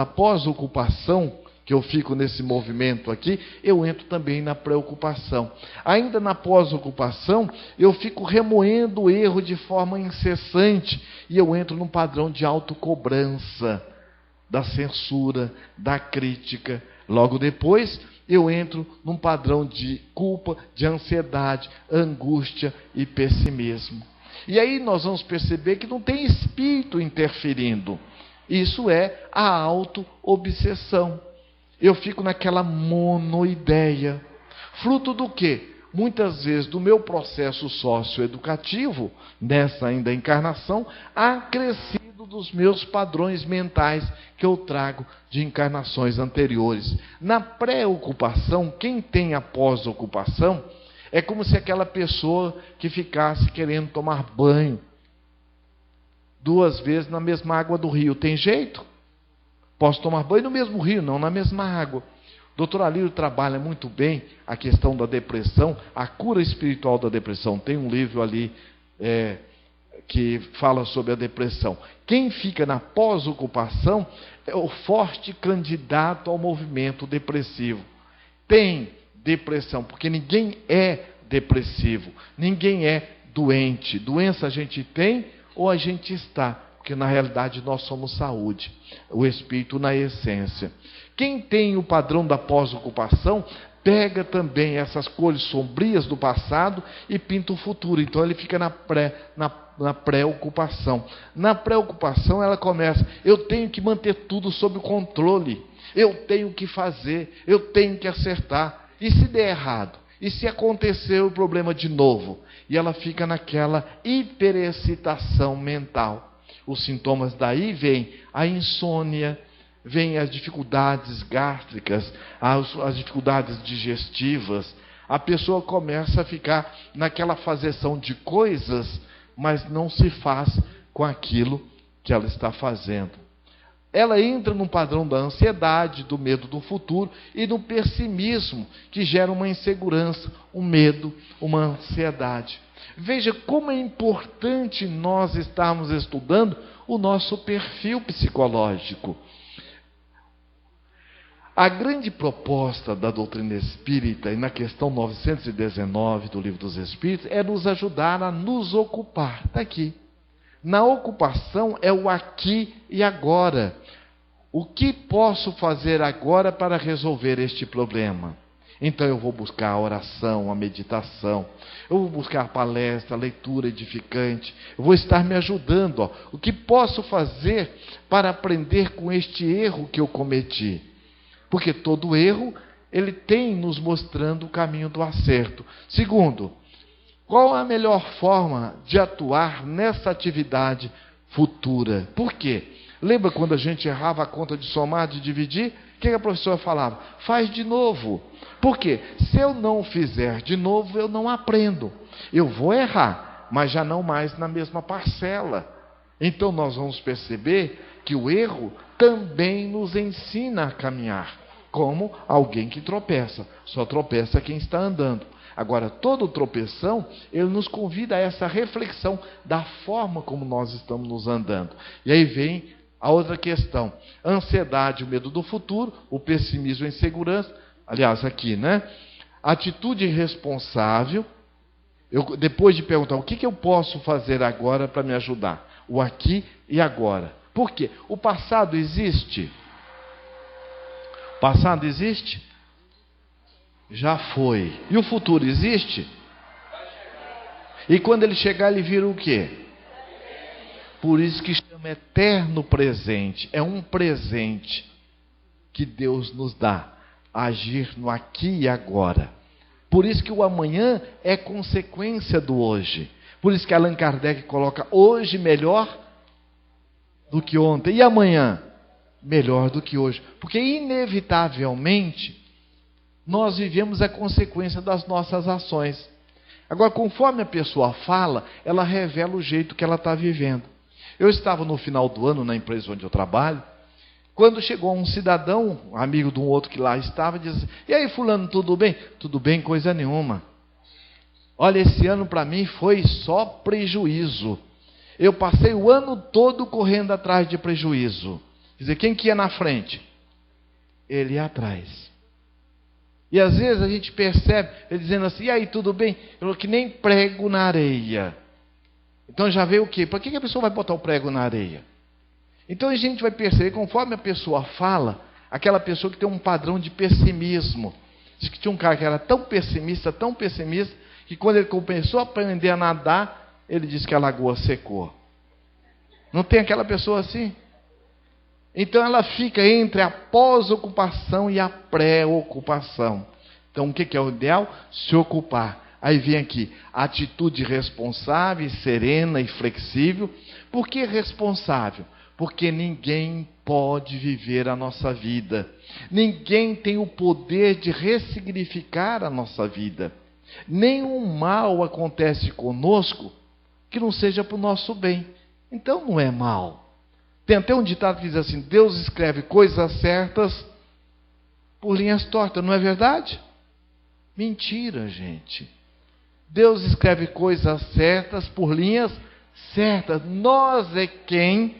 pós-ocupação, que eu fico nesse movimento aqui, eu entro também na preocupação. Ainda na pós-ocupação, eu fico remoendo o erro de forma incessante, e eu entro num padrão de autocobrança, da censura, da crítica. Logo depois, eu entro num padrão de culpa, de ansiedade, angústia e pessimismo. E aí nós vamos perceber que não tem espírito interferindo. Isso é a auto-obsessão. Eu fico naquela monoideia. Fruto do quê? Muitas vezes do meu processo socioeducativo, nessa ainda encarnação, acrescido dos meus padrões mentais que eu trago de encarnações anteriores. Na pré-ocupação, quem tem a pós-ocupação, é como se aquela pessoa que ficasse querendo tomar banho 2 vezes na mesma água do rio. Tem jeito? Posso tomar banho no mesmo rio, não na mesma água. O Dr. Alírio trabalha muito bem a questão da depressão, a cura espiritual da depressão. Tem um livro ali que fala sobre a depressão. Quem fica na pós-ocupação é o forte candidato ao movimento depressivo. Tem depressão, porque ninguém é depressivo, ninguém é doente. Doença a gente tem ou a gente está, porque na realidade nós somos saúde, o espírito na essência. Quem tem o padrão da pós-ocupação, pega também essas cores sombrias do passado e pinta o futuro. Então ele fica na pré-ocupação. Na pré-ocupação ela começa, eu tenho que manter tudo sob controle, eu tenho que fazer, eu tenho que acertar. E se der errado? E se acontecer o problema de novo? E ela fica naquela hiperexcitação mental. Os sintomas daí vêm a insônia, vêm as dificuldades gástricas, as dificuldades digestivas. A pessoa começa a ficar naquela fazeção de coisas, mas não se faz com aquilo que ela está fazendo. Ela entra num padrão da ansiedade, do medo do futuro e do pessimismo, que gera uma insegurança, um medo, uma ansiedade. Veja como é importante nós estarmos estudando o nosso perfil psicológico. A grande proposta da doutrina espírita, e na questão 919 do Livro dos Espíritos, é nos ajudar a nos ocupar. Está aqui. Na ocupação é o aqui e agora. O que posso fazer agora para resolver este problema? Então eu vou buscar a oração, a meditação, eu vou buscar a palestra, a leitura edificante, eu vou estar me ajudando. O que posso fazer para aprender com este erro que eu cometi? Porque todo erro, ele tem nos mostrando o caminho do acerto. Segundo, qual a melhor forma de atuar nessa atividade futura? Por quê? Lembra quando a gente errava a conta de somar, de dividir? O que a professora falava? Faz de novo. Por quê? Se eu não fizer de novo, eu não aprendo. Eu vou errar, mas já não mais na mesma parcela. Então nós vamos perceber que o erro também nos ensina a caminhar, como alguém que tropeça. Só tropeça quem está andando. Agora, todo tropeção, ele nos convida a essa reflexão da forma como nós estamos nos andando. E aí vem a outra questão. A ansiedade, o medo do futuro, o pessimismo e a insegurança. Aliás, aqui, né? Atitude irresponsável. Depois de perguntar, o que eu posso fazer agora para me ajudar? O aqui e agora. Por quê? O passado existe? O passado existe? Já foi. E o futuro existe? E quando ele chegar, ele vira o quê? Por isso que chama eterno presente. É um presente que Deus nos dá. Agir no aqui e agora. Por isso que o amanhã é consequência do hoje. Por isso que Allan Kardec coloca hoje melhor do que ontem. E amanhã? Melhor do que hoje. Porque inevitavelmente nós vivemos a consequência das nossas ações. Agora, conforme a pessoa fala, ela revela o jeito que ela está vivendo. Eu estava no final do ano na empresa onde eu trabalho, quando chegou um cidadão, amigo de um outro que lá estava, disse: e aí fulano, tudo bem? Tudo bem, coisa nenhuma. Olha, esse ano para mim foi só prejuízo. Eu passei o ano todo correndo atrás de prejuízo. Quer dizer, quem que ia na frente? Ele ia atrás. E às vezes a gente percebe, ele dizendo assim: e aí, tudo bem? Eu falou que nem prego na areia. Então já veio o quê? Para que a pessoa vai botar o prego na areia? Então a gente vai perceber, conforme a pessoa fala, aquela pessoa que tem um padrão de pessimismo. Diz que tinha um cara que era tão pessimista, que quando ele começou a aprender a nadar, ele disse que a lagoa secou. Não tem aquela pessoa assim? Então ela fica entre a pós-ocupação e a pré-ocupação. Então o que é o ideal? Se ocupar. Aí vem aqui, atitude responsável, serena e flexível. Por que responsável? Porque ninguém pode viver a nossa vida. Ninguém tem o poder de ressignificar a nossa vida. Nenhum mal acontece conosco que não seja para o nosso bem. Então não é mal. Tem até um ditado que diz assim: Deus escreve coisas certas por linhas tortas, não é verdade? Mentira, gente. Deus escreve coisas certas por linhas certas. Nós é quem,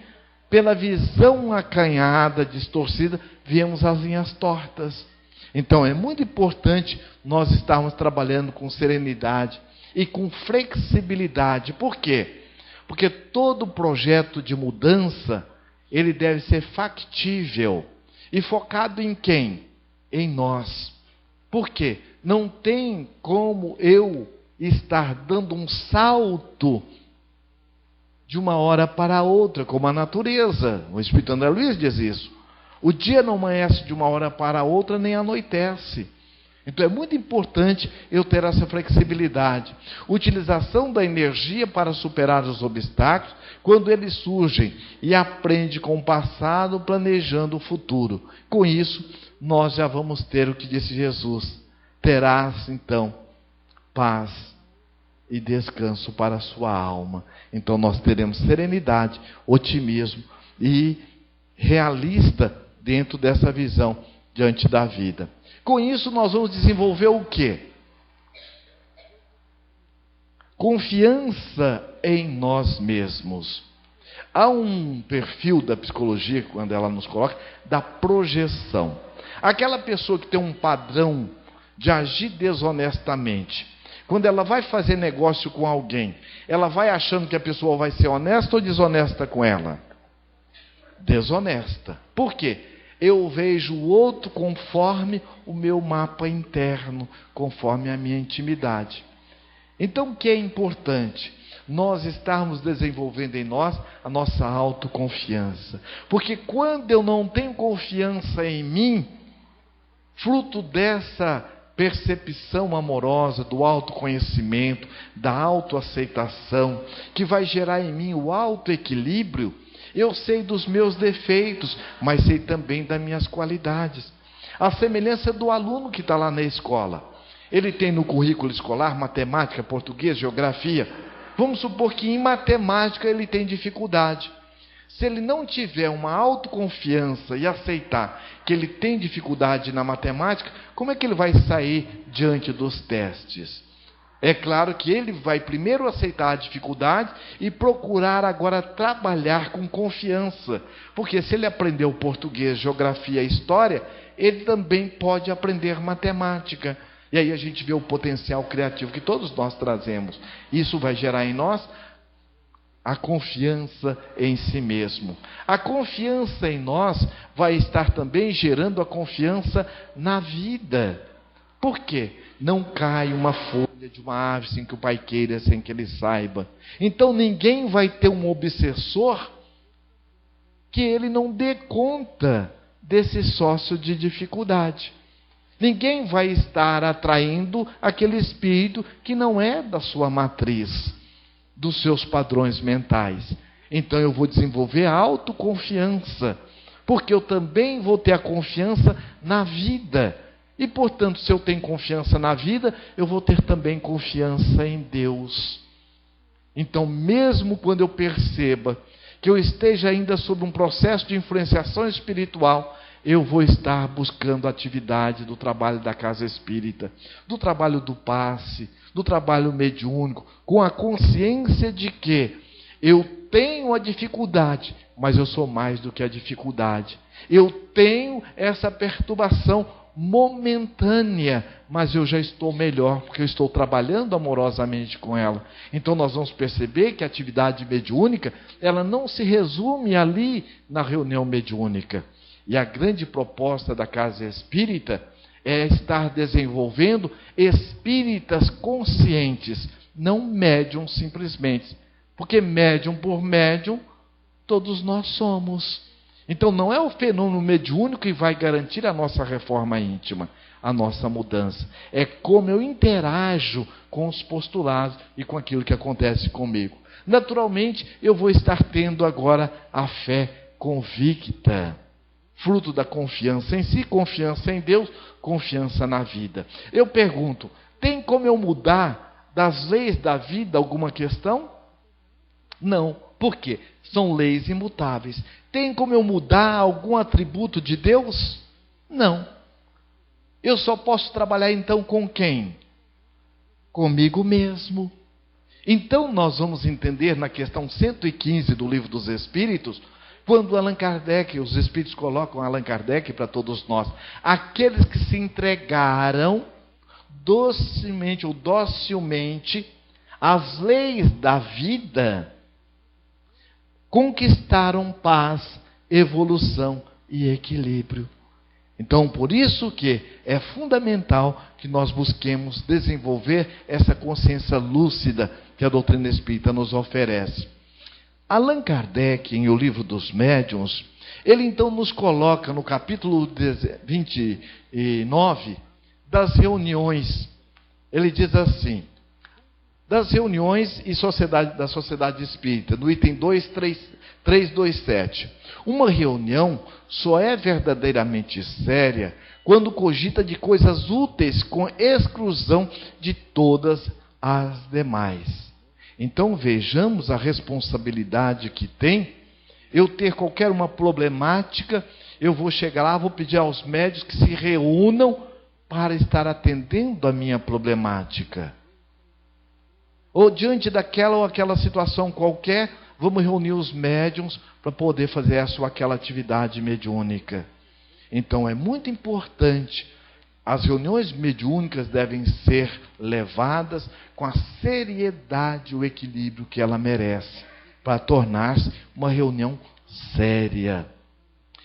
pela visão acanhada, distorcida, vemos as linhas tortas. Então é muito importante nós estarmos trabalhando com serenidade e com flexibilidade. Por quê? Porque todo projeto de mudança, ele deve ser factível e focado em quem? Em nós. Por quê? Não tem como eu estar dando um salto de uma hora para outra, como a natureza. O Espírito André Luiz diz isso. O dia não amanhece de uma hora para outra, nem anoitece. Então é muito importante eu ter essa flexibilidade. Utilização da energia para superar os obstáculos, quando eles surgem, e aprende com o passado, planejando o futuro. Com isso, nós já vamos ter o que disse Jesus: terás então paz e descanso para a sua alma. Então nós teremos serenidade, otimismo e realista dentro dessa visão diante da vida. Com isso nós vamos desenvolver o quê? Confiança em nós mesmos. Há um perfil da psicologia, quando ela nos coloca, da projeção. Aquela pessoa que tem um padrão de agir desonestamente, quando ela vai fazer negócio com alguém, ela vai achando que a pessoa vai ser honesta ou desonesta com ela? Desonesta. Por quê? Eu vejo o outro conforme o meu mapa interno, conforme a minha intimidade. Então o que é importante? Nós estarmos desenvolvendo em nós a nossa autoconfiança. Porque quando eu não tenho confiança em mim, fruto dessa percepção amorosa, do autoconhecimento, da autoaceitação, que vai gerar em mim o autoequilíbrio, eu sei dos meus defeitos, mas sei também das minhas qualidades. A semelhança do aluno que está lá na escola. Ele tem no currículo escolar matemática, português, geografia. Vamos supor que em matemática ele tem dificuldade. Se ele não tiver uma autoconfiança e aceitar que ele tem dificuldade na matemática, como é que ele vai sair diante dos testes? É claro que ele vai primeiro aceitar a dificuldade e procurar agora trabalhar com confiança. Porque se ele aprendeu português, geografia e história, ele também pode aprender matemática. E aí a gente vê o potencial criativo que todos nós trazemos. Isso vai gerar em nós a confiança em si mesmo. A confiança em nós vai estar também gerando a confiança na vida. Por quê? Não cai uma folha de uma árvore sem que o pai queira, sem que ele saiba. Então ninguém vai ter um obsessor que ele não dê conta desse sócio de dificuldade. Ninguém vai estar atraindo aquele espírito que não é da sua matriz, dos seus padrões mentais. Então eu vou desenvolver a autoconfiança, porque eu também vou ter a confiança na vida. E, portanto, se eu tenho confiança na vida, eu vou ter também confiança em Deus. Então, mesmo quando eu perceba que eu esteja ainda sob um processo de influenciação espiritual, eu vou estar buscando a atividade do trabalho da casa espírita, do trabalho do passe, do trabalho mediúnico, com a consciência de que eu tenho a dificuldade, mas eu sou mais do que a dificuldade. Eu tenho essa perturbação momentânea, mas eu já estou melhor, porque eu estou trabalhando amorosamente com ela. Então nós vamos perceber que a atividade mediúnica, ela não se resume ali na reunião mediúnica. E a grande proposta da casa espírita é estar desenvolvendo espíritas conscientes, não médium simplesmente. Porque médium por médium, todos nós somos. Então não é o fenômeno mediúnico que vai garantir a nossa reforma íntima, a nossa mudança. É como eu interajo com os postulados e com aquilo que acontece comigo. Naturalmente, eu vou estar tendo agora a fé convicta, fruto da confiança em si, confiança em Deus, confiança na vida. Eu pergunto, tem como eu mudar das leis da vida alguma questão? Não. Por quê? São leis imutáveis. Tem como eu mudar algum atributo de Deus? Não. Eu só posso trabalhar então com quem? Comigo mesmo. Então nós vamos entender na questão 115 do Livro dos Espíritos, quando Allan Kardec, os Espíritos colocam Allan Kardec para todos nós, aqueles que se entregaram docemente ou docilmente às leis da vida, conquistaram paz, evolução e equilíbrio. Então, por isso que é fundamental que nós busquemos desenvolver essa consciência lúcida que a doutrina espírita nos oferece. Allan Kardec, em O Livro dos Médiuns, ele então nos coloca no capítulo 29 das reuniões. Ele diz assim, das reuniões e da sociedade espírita, no item 327. Uma reunião só é verdadeiramente séria quando cogita de coisas úteis com exclusão de todas as demais. Então vejamos a responsabilidade que tem eu ter qualquer uma problemática, eu vou chegar lá, vou pedir aos médios que se reúnam para estar atendendo a minha problemática. Ou diante daquela ou aquela situação qualquer, vamos reunir os médiuns para poder fazer essa ou aquela atividade mediúnica. Então é muito importante, as reuniões mediúnicas devem ser levadas com a seriedade e o equilíbrio que ela merece, para tornar-se uma reunião séria.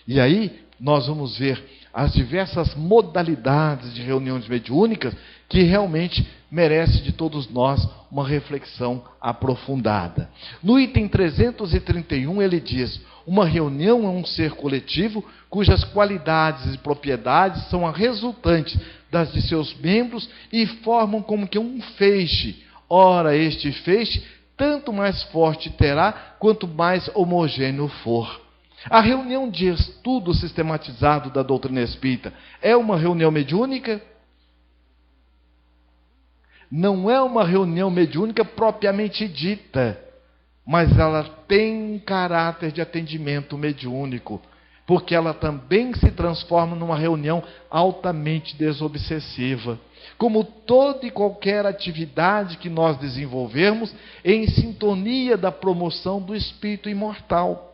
E aí nós vamos ver as diversas modalidades de reuniões mediúnicas que realmente merece de todos nós uma reflexão aprofundada. No item 331 ele diz, uma reunião é um ser coletivo cujas qualidades e propriedades são a resultantes das de seus membros e formam como que um feixe. Ora, este feixe tanto mais forte terá quanto mais homogêneo for. A reunião de estudo sistematizado da doutrina espírita é uma reunião mediúnica? Não é uma reunião mediúnica propriamente dita, mas ela tem um caráter de atendimento mediúnico, porque ela também se transforma numa reunião altamente desobsessiva, como toda e qualquer atividade que nós desenvolvermos em sintonia da promoção do espírito imortal.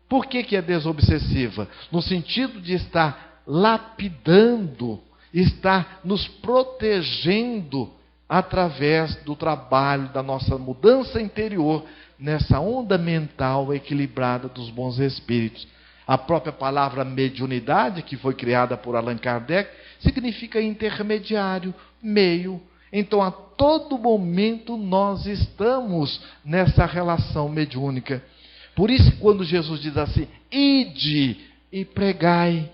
Por que é desobsessiva? No sentido de estar lapidando, estar nos protegendo através do trabalho da nossa mudança interior nessa onda mental equilibrada dos bons espíritos. A própria palavra mediunidade, que foi criada por Allan Kardec, significa intermediário, meio. Então, a todo momento nós estamos nessa relação mediúnica. Por isso, quando Jesus diz assim, ide e pregai.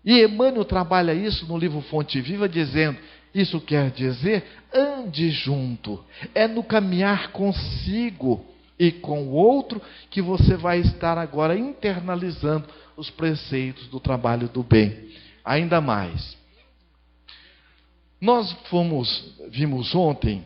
E Emmanuel trabalha isso no livro Fonte Viva, dizendo, isso quer dizer, ande junto. É no caminhar consigo e com o outro que você vai estar agora internalizando os preceitos do trabalho do bem. Ainda mais. Nós vimos ontem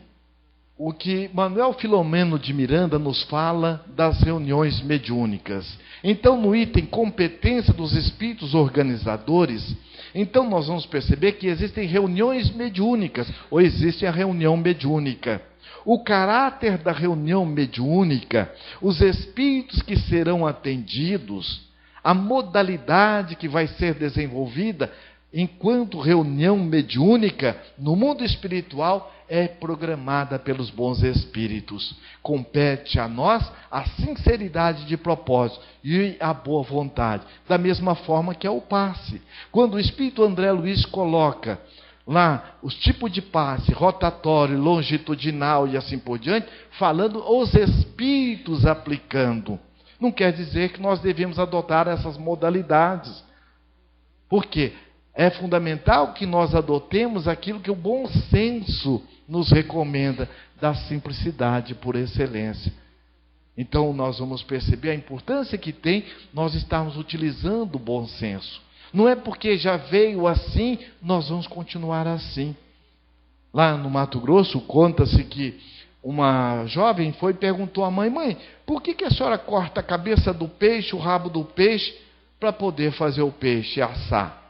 o que Manuel Filomeno de Miranda nos fala das reuniões mediúnicas. Então, no item competência dos espíritos organizadores, então nós vamos perceber que existem reuniões mediúnicas, ou existe a reunião mediúnica. O caráter da reunião mediúnica, os espíritos que serão atendidos, a modalidade que vai ser desenvolvida enquanto reunião mediúnica no mundo espiritual é programada pelos bons espíritos. Compete a nós a sinceridade de propósito e a boa vontade. Da mesma forma que é o passe. Quando o espírito André Luiz coloca lá os tipos de passe, rotatório, longitudinal e assim por diante, falando os espíritos aplicando. Não quer dizer que nós devemos adotar essas modalidades. Por quê? É fundamental que nós adotemos aquilo que o bom senso nos recomenda, da simplicidade por excelência. Então nós vamos perceber a importância que tem nós estarmos utilizando o bom senso. Não é porque já veio assim, nós vamos continuar assim. Lá no Mato Grosso, conta-se que uma jovem foi e perguntou à mãe: mãe, por que a senhora corta a cabeça do peixe, o rabo do peixe, para poder fazer o peixe assar?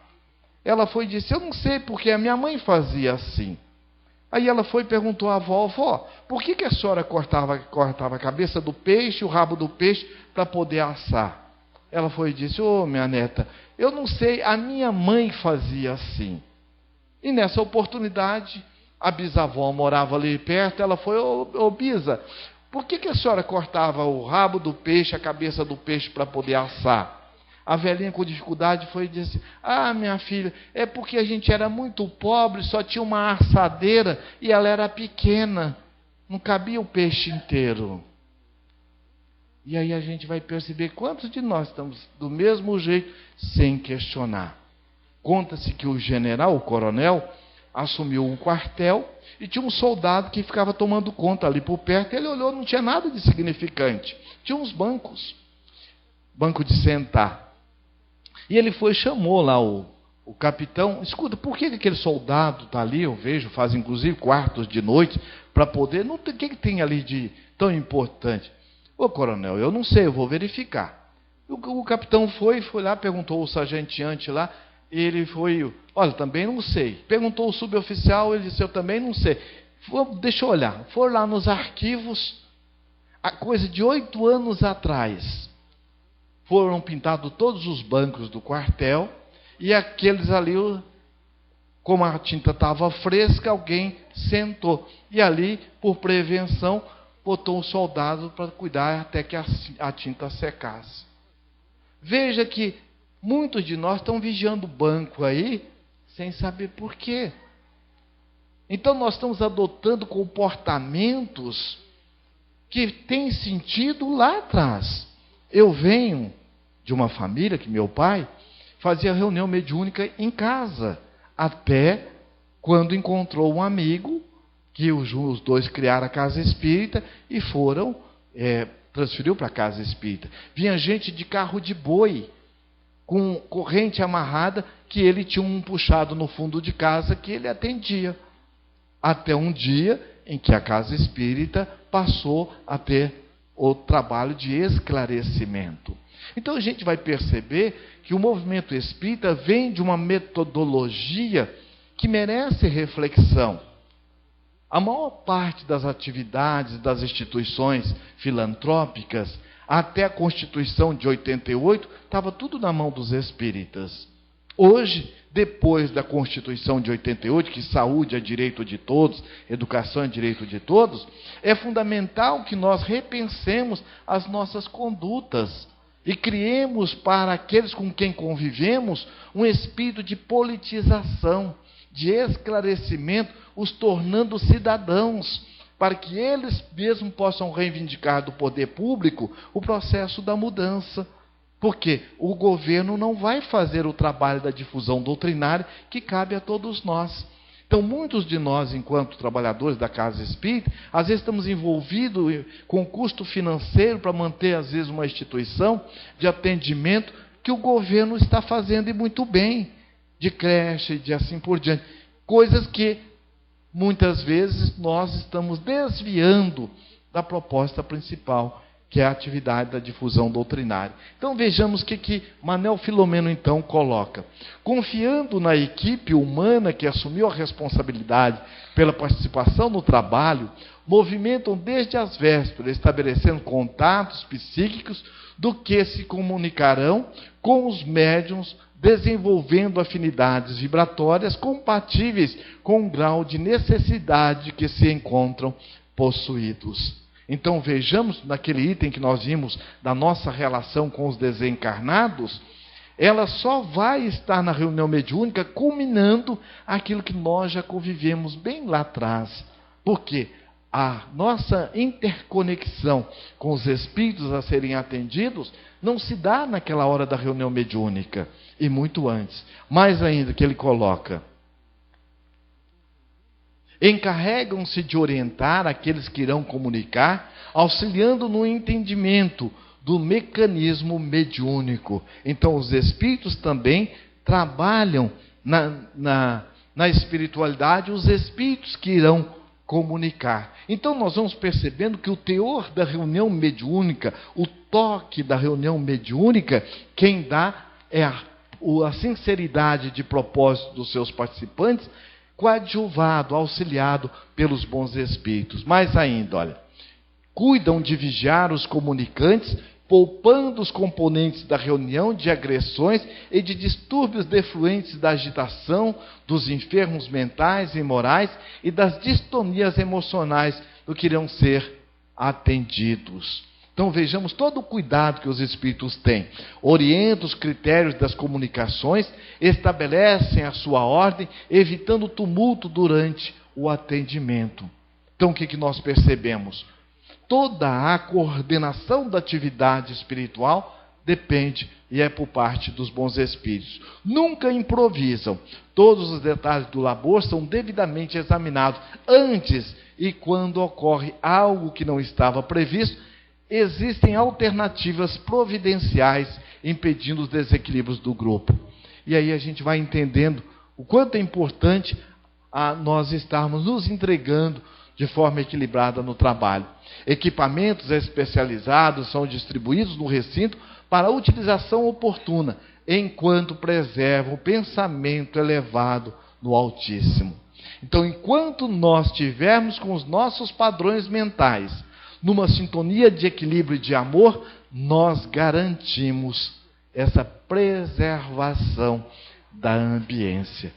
Ela foi e disse: eu não sei, porque a minha mãe fazia assim. Aí ela foi e perguntou à avó: avó, por que a senhora cortava a cabeça do peixe, o rabo do peixe, para poder assar? Ela foi e disse: ô minha neta, eu não sei, a minha mãe fazia assim. E nessa oportunidade, a bisavó morava ali perto, ela foi: ô bisa, por que a senhora cortava o rabo do peixe, a cabeça do peixe, para poder assar? A velhinha com dificuldade foi e disse: ah, minha filha, é porque a gente era muito pobre, só tinha uma assadeira e ela era pequena, não cabia o peixe inteiro. E aí a gente vai perceber quantos de nós estamos do mesmo jeito, sem questionar. Conta-se que o general, o coronel, assumiu um quartel e tinha um soldado que ficava tomando conta ali por perto. Ele olhou, não tinha nada de significante. Tinha uns bancos, banco de sentar. E ele foi e chamou lá o capitão: escuta, por que aquele soldado está ali? Eu vejo, faz inclusive quartos de noite para poder. O que tem ali de tão importante? Ô coronel, eu não sei, eu vou verificar. O capitão foi lá, perguntou ao sargenteante lá. Ele foi: olha, também não sei. Perguntou o suboficial, ele disse: eu também não sei. Deixa eu olhar. Foram lá nos arquivos, a coisa de 8 anos atrás. Foram pintados todos os bancos do quartel, e aqueles ali, como a tinta estava fresca, alguém sentou. E ali, por prevenção, botou um soldado para cuidar até que a tinta secasse. Veja que muitos de nós estão vigiando o banco aí, sem saber por quê. Então nós estamos adotando comportamentos que têm sentido lá atrás. Eu venho de uma família que meu pai fazia reunião mediúnica em casa, até quando encontrou um amigo, que os dois criaram a casa espírita e foram, transferiu para a casa espírita. Vinha gente de carro de boi, com corrente amarrada, que ele tinha um puxado no fundo de casa que ele atendia. Até um dia em que a casa espírita passou a ter o trabalho de esclarecimento. Então a gente vai perceber que o movimento espírita vem de uma metodologia que merece reflexão. A maior parte das atividades das instituições filantrópicas, até a Constituição de 88, estava tudo na mão dos espíritas. Hoje, depois da Constituição de 88, que saúde é direito de todos, educação é direito de todos, é fundamental que nós repensemos as nossas condutas e criemos para aqueles com quem convivemos um espírito de politização, de esclarecimento, os tornando cidadãos, para que eles mesmos possam reivindicar do poder público o processo da mudança. Porque o governo não vai fazer o trabalho da difusão doutrinária que cabe a todos nós. Então, muitos de nós, enquanto trabalhadores da Casa Espírita, às vezes estamos envolvidos com custo financeiro para manter, às vezes, uma instituição de atendimento que o governo está fazendo e muito bem, de creche, de assim por diante. Coisas que, muitas vezes, nós estamos desviando da proposta principal, que é a atividade da difusão doutrinária. Então vejamos o que Manuel Filomeno então coloca. Confiando na equipe humana que assumiu a responsabilidade pela participação no trabalho, movimentam desde as vésperas, estabelecendo contatos psíquicos do que se comunicarão com os médiuns, desenvolvendo afinidades vibratórias compatíveis com o grau de necessidade que se encontram possuídos. Então vejamos naquele item que nós vimos da nossa relação com os desencarnados, ela só vai estar na reunião mediúnica culminando aquilo que nós já convivemos bem lá atrás. Porque a nossa interconexão com os espíritos a serem atendidos não se dá naquela hora da reunião mediúnica, e muito antes. Mais ainda que ele coloca: encarregam-se de orientar aqueles que irão comunicar, auxiliando no entendimento do mecanismo mediúnico. Então os espíritos também trabalham na espiritualidade, os espíritos que irão comunicar. Então nós vamos percebendo que o teor da reunião mediúnica, o toque da reunião mediúnica, quem dá é a sinceridade de propósito dos seus participantes, coadjuvado, auxiliado pelos bons espíritos. Mais ainda, olha, cuidam de vigiar os comunicantes, poupando os componentes da reunião de agressões e de distúrbios defluentes da agitação, dos enfermos mentais e morais e das distonias emocionais do que irão ser atendidos. Então vejamos todo o cuidado que os espíritos têm. Orientam os critérios das comunicações, estabelecem a sua ordem, evitando tumulto durante o atendimento. Então o que nós percebemos? Toda a coordenação da atividade espiritual depende e é por parte dos bons espíritos. Nunca improvisam. Todos os detalhes do labor são devidamente examinados antes, e quando ocorre algo que não estava previsto, existem alternativas providenciais impedindo os desequilíbrios do grupo. E aí a gente vai entendendo o quanto é importante nós estarmos nos entregando de forma equilibrada no trabalho. Equipamentos especializados são distribuídos no recinto para utilização oportuna, enquanto preservam o pensamento elevado no Altíssimo. Então, enquanto nós estivermos com os nossos padrões mentais numa sintonia de equilíbrio e de amor, nós garantimos essa preservação da ambiência.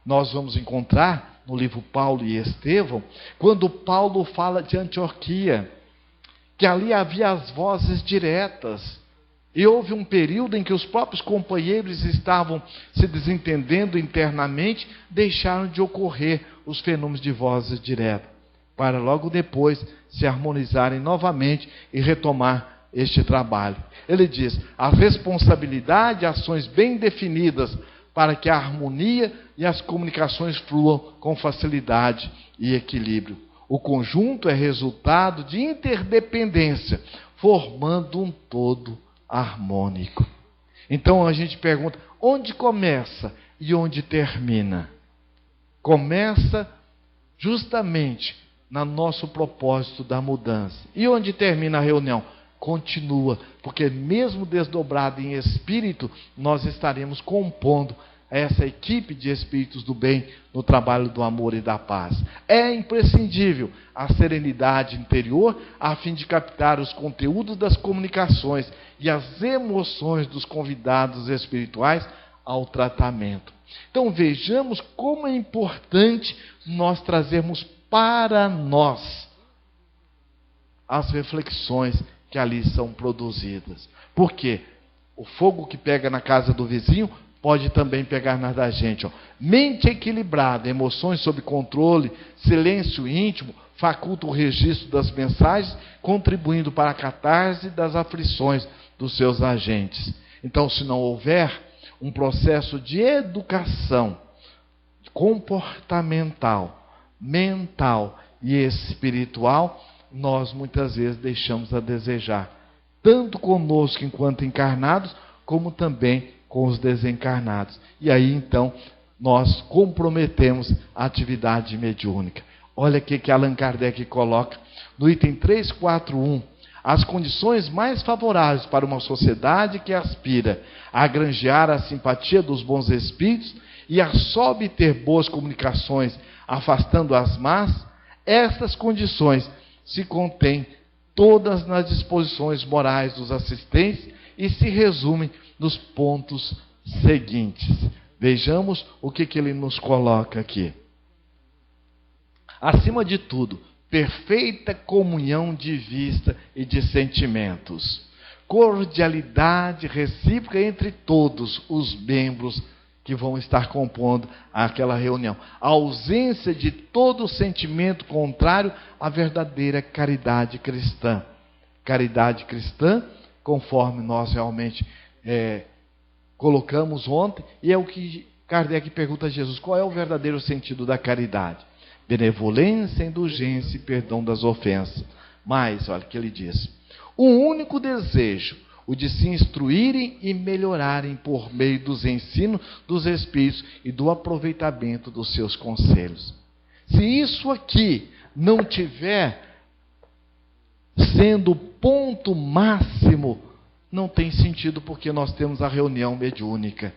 Nós vamos encontrar no livro Paulo e Estevão, quando Paulo fala de Antioquia, que ali havia as vozes diretas, e houve um período em que os próprios companheiros estavam se desentendendo internamente, deixaram de ocorrer os fenômenos de vozes diretas, para logo depois se harmonizarem novamente e retomar este trabalho. Ele diz: a responsabilidade e ações bem definidas para que a harmonia e as comunicações fluam com facilidade e equilíbrio. O conjunto é resultado de interdependência, formando um todo harmônico. Então a gente pergunta: onde começa e onde termina? Começa justamente no nosso propósito da mudança. E onde termina a reunião? Continua, porque mesmo desdobrado em espírito, nós estaremos compondo essa equipe de espíritos do bem no trabalho do amor e da paz. É imprescindível a serenidade interior a fim de captar os conteúdos das comunicações e as emoções dos convidados espirituais ao tratamento. Então vejamos como é importante nós trazermos para nós as reflexões que ali são produzidas. Porque o fogo que pega na casa do vizinho pode também pegar na da gente. Mente equilibrada, emoções sob controle, silêncio íntimo, faculta o registro das mensagens, contribuindo para a catarse das aflições dos seus agentes. Então, se não houver um processo de educação comportamental, mental e espiritual, nós muitas vezes deixamos a desejar, tanto conosco enquanto encarnados, como também com os desencarnados. E aí então nós comprometemos a atividade mediúnica. Olha o que Allan Kardec coloca no item 341. As condições mais favoráveis para uma sociedade que aspira a granjear a simpatia dos bons espíritos e a só obter boas comunicações, afastando as más, estas condições se contêm todas nas disposições morais dos assistentes e se resumem nos pontos seguintes. Vejamos o que ele nos coloca aqui. Acima de tudo, perfeita comunhão de vista e de sentimentos, cordialidade recíproca entre todos os membros que vão estar compondo aquela reunião. A ausência de todo sentimento contrário à verdadeira caridade cristã. Caridade cristã, conforme nós realmente colocamos ontem, e é o que Kardec pergunta a Jesus: qual é o verdadeiro sentido da caridade? Benevolência, indulgência e perdão das ofensas. Mas, olha o que ele diz: um único desejo, o de se instruírem e melhorarem por meio dos ensinos dos Espíritos e do aproveitamento dos seus conselhos. Se isso aqui não tiver sendo o ponto máximo, não tem sentido, porque nós temos a reunião mediúnica.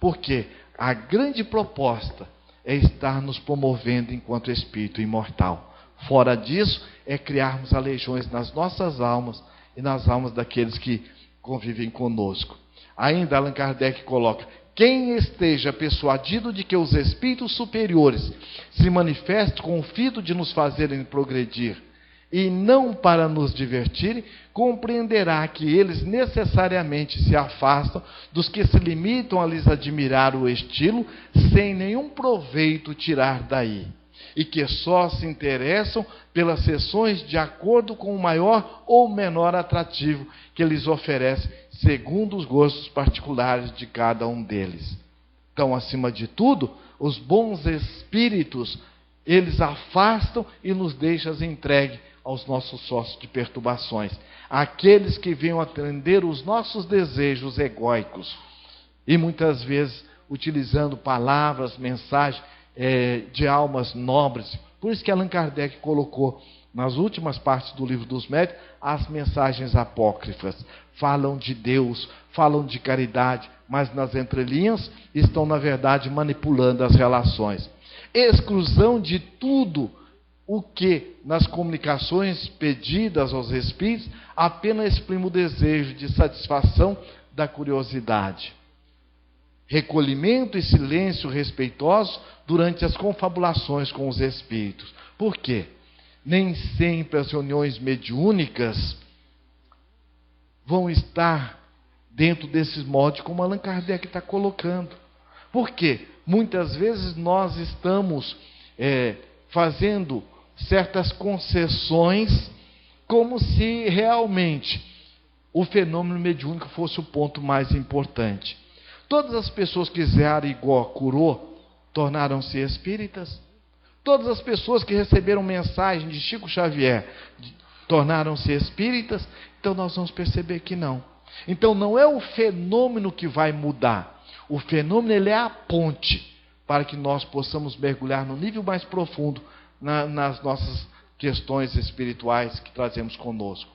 Porque a grande proposta é estar nos promovendo enquanto espírito imortal. Fora disso, é criarmos aleijões nas nossas almas e nas almas daqueles que convivem conosco. Ainda Allan Kardec coloca: quem esteja persuadido de que os espíritos superiores se manifestam com o fito de nos fazerem progredir e não para nos divertirem, compreenderá que eles necessariamente se afastam dos que se limitam a lhes admirar o estilo, sem nenhum proveito tirar daí, e que só se interessam pelas sessões de acordo com o maior ou menor atrativo que lhes oferece, segundo os gostos particulares de cada um deles. Então, acima de tudo, os bons espíritos, eles afastam e nos deixam entregues aos nossos sócios de perturbações, aqueles que venham atender os nossos desejos egóicos, e muitas vezes utilizando palavras, mensagens de almas nobres. Por isso que Allan Kardec colocou nas últimas partes do Livro dos Médiuns as mensagens apócrifas. Falam de Deus, falam de caridade, mas nas entrelinhas estão, na verdade, manipulando as relações. Exclusão de tudo o que, nas comunicações pedidas aos espíritos, apenas exprime o desejo de satisfação da curiosidade. Recolhimento e silêncio respeitosos durante as confabulações com os espíritos. Por quê? Nem sempre as reuniões mediúnicas vão estar dentro desses moldes, como Allan Kardec está colocando. Por quê? Muitas vezes nós estamos fazendo certas concessões, como se realmente o fenômeno mediúnico fosse o ponto mais importante. Todas as pessoas que Zéara Igó curou tornaram-se espíritas. Todas as pessoas que receberam mensagem de Chico Xavier tornaram-se espíritas. Então nós vamos perceber que não. Então não é o fenômeno que vai mudar. O fenômeno, ele é a ponte para que nós possamos mergulhar no nível mais profundo nas nossas questões espirituais que trazemos conosco.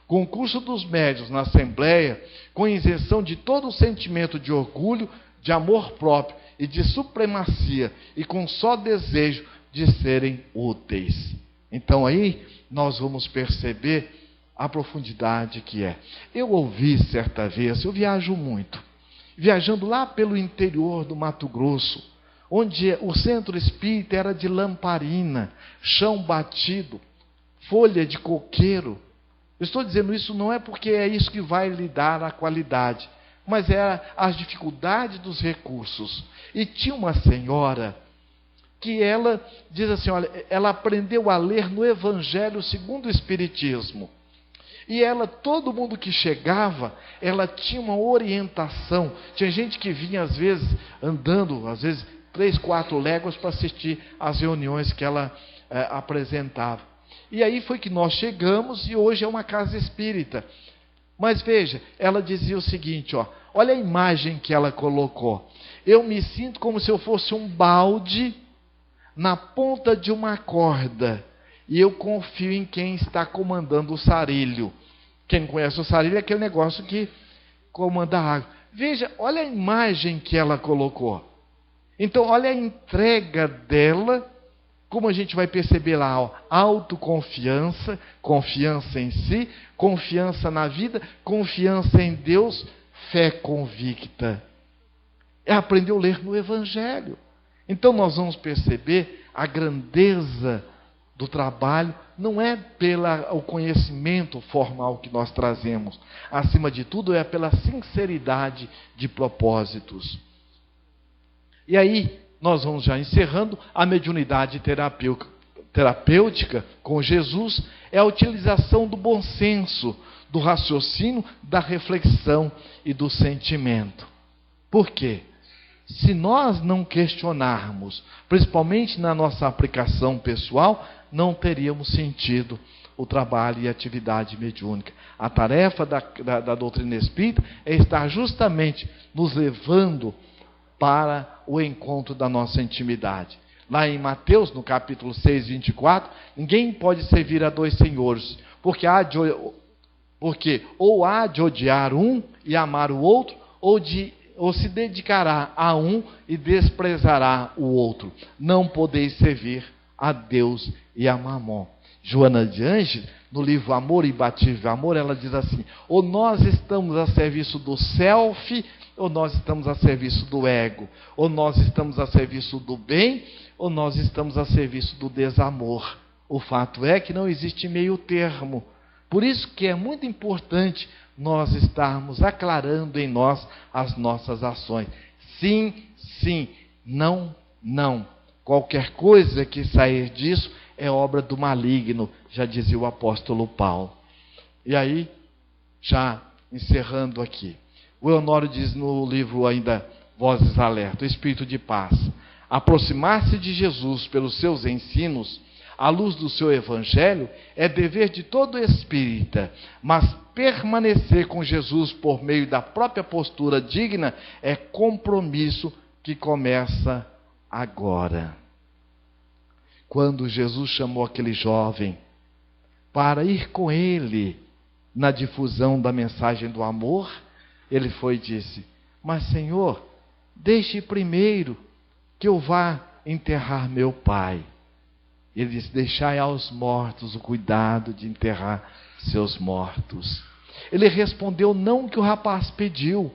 Concurso dos médiuns na Assembleia, com isenção de todo o sentimento de orgulho, de amor próprio e de supremacia, e com só desejo de serem úteis. Então aí nós vamos perceber a profundidade que é. Eu ouvi certa vez, eu viajo muito, viajando lá pelo interior do Mato Grosso, onde o centro espírita era de lamparina, chão batido, folha de coqueiro. Eu estou dizendo isso não é porque é isso que vai lhe dar a qualidade, mas é as dificuldades dos recursos. E tinha uma senhora que ela diz assim, olha, ela aprendeu a ler no Evangelho segundo o Espiritismo. E ela, todo mundo que chegava, ela tinha uma orientação. Tinha gente que vinha, às vezes, andando, às vezes, 3, 4 léguas para assistir às reuniões que ela apresentava. E aí foi que nós chegamos, e hoje é uma casa espírita. Mas veja, ela dizia o seguinte, olha a imagem que ela colocou. Eu me sinto como se eu fosse um balde na ponta de uma corda, e eu confio em quem está comandando o sarilho. Quem não conhece o sarilho é aquele negócio que comanda a água. Veja, olha a imagem que ela colocou. Então, olha a entrega dela, como a gente vai perceber lá, autoconfiança, confiança em si, confiança na vida, confiança em Deus, fé convicta. Ela aprendeu a ler no Evangelho. Então nós vamos perceber a grandeza do trabalho, não é pelo conhecimento formal que nós trazemos, acima de tudo é pela sinceridade de propósitos. E aí, nós vamos já encerrando. A mediunidade terapêutica com Jesus é a utilização do bom senso, do raciocínio, da reflexão e do sentimento. Por quê? Se nós não questionarmos, principalmente na nossa aplicação pessoal, não teríamos sentido o trabalho e a atividade mediúnica. A tarefa da doutrina espírita é estar justamente nos levando para o encontro da nossa intimidade. Lá em Mateus, no capítulo 6, 24, ninguém pode servir a dois senhores, porque ou há de odiar um e amar o outro, ou se dedicará a um e desprezará o outro. Não podeis servir a Deus e a Mamon. Joana de Ângeles, no livro Amor e Batismo de Amor, ela diz assim: ou nós estamos a serviço do self, ou nós estamos a serviço do ego, ou nós estamos a serviço do bem, ou nós estamos a serviço do desamor. O fato é que não existe meio termo. Por isso que é muito importante nós estarmos aclarando em nós as nossas ações. Sim, sim, não, não. Qualquer coisa que sair disso é obra do maligno, já dizia o apóstolo Paulo. E aí, já encerrando aqui, o Honório diz no livro ainda Vozes Alerta, o Espírito de Paz: aproximar-se de Jesus pelos seus ensinos, à luz do seu evangelho, é dever de todo espírita, mas permanecer com Jesus por meio da própria postura digna é compromisso que começa agora. Quando Jesus chamou aquele jovem para ir com ele na difusão da mensagem do amor, ele foi e disse: mas Senhor, deixe primeiro que eu vá enterrar meu pai. Ele disse: deixai aos mortos o cuidado de enterrar seus mortos. Ele respondeu não o que o rapaz pediu,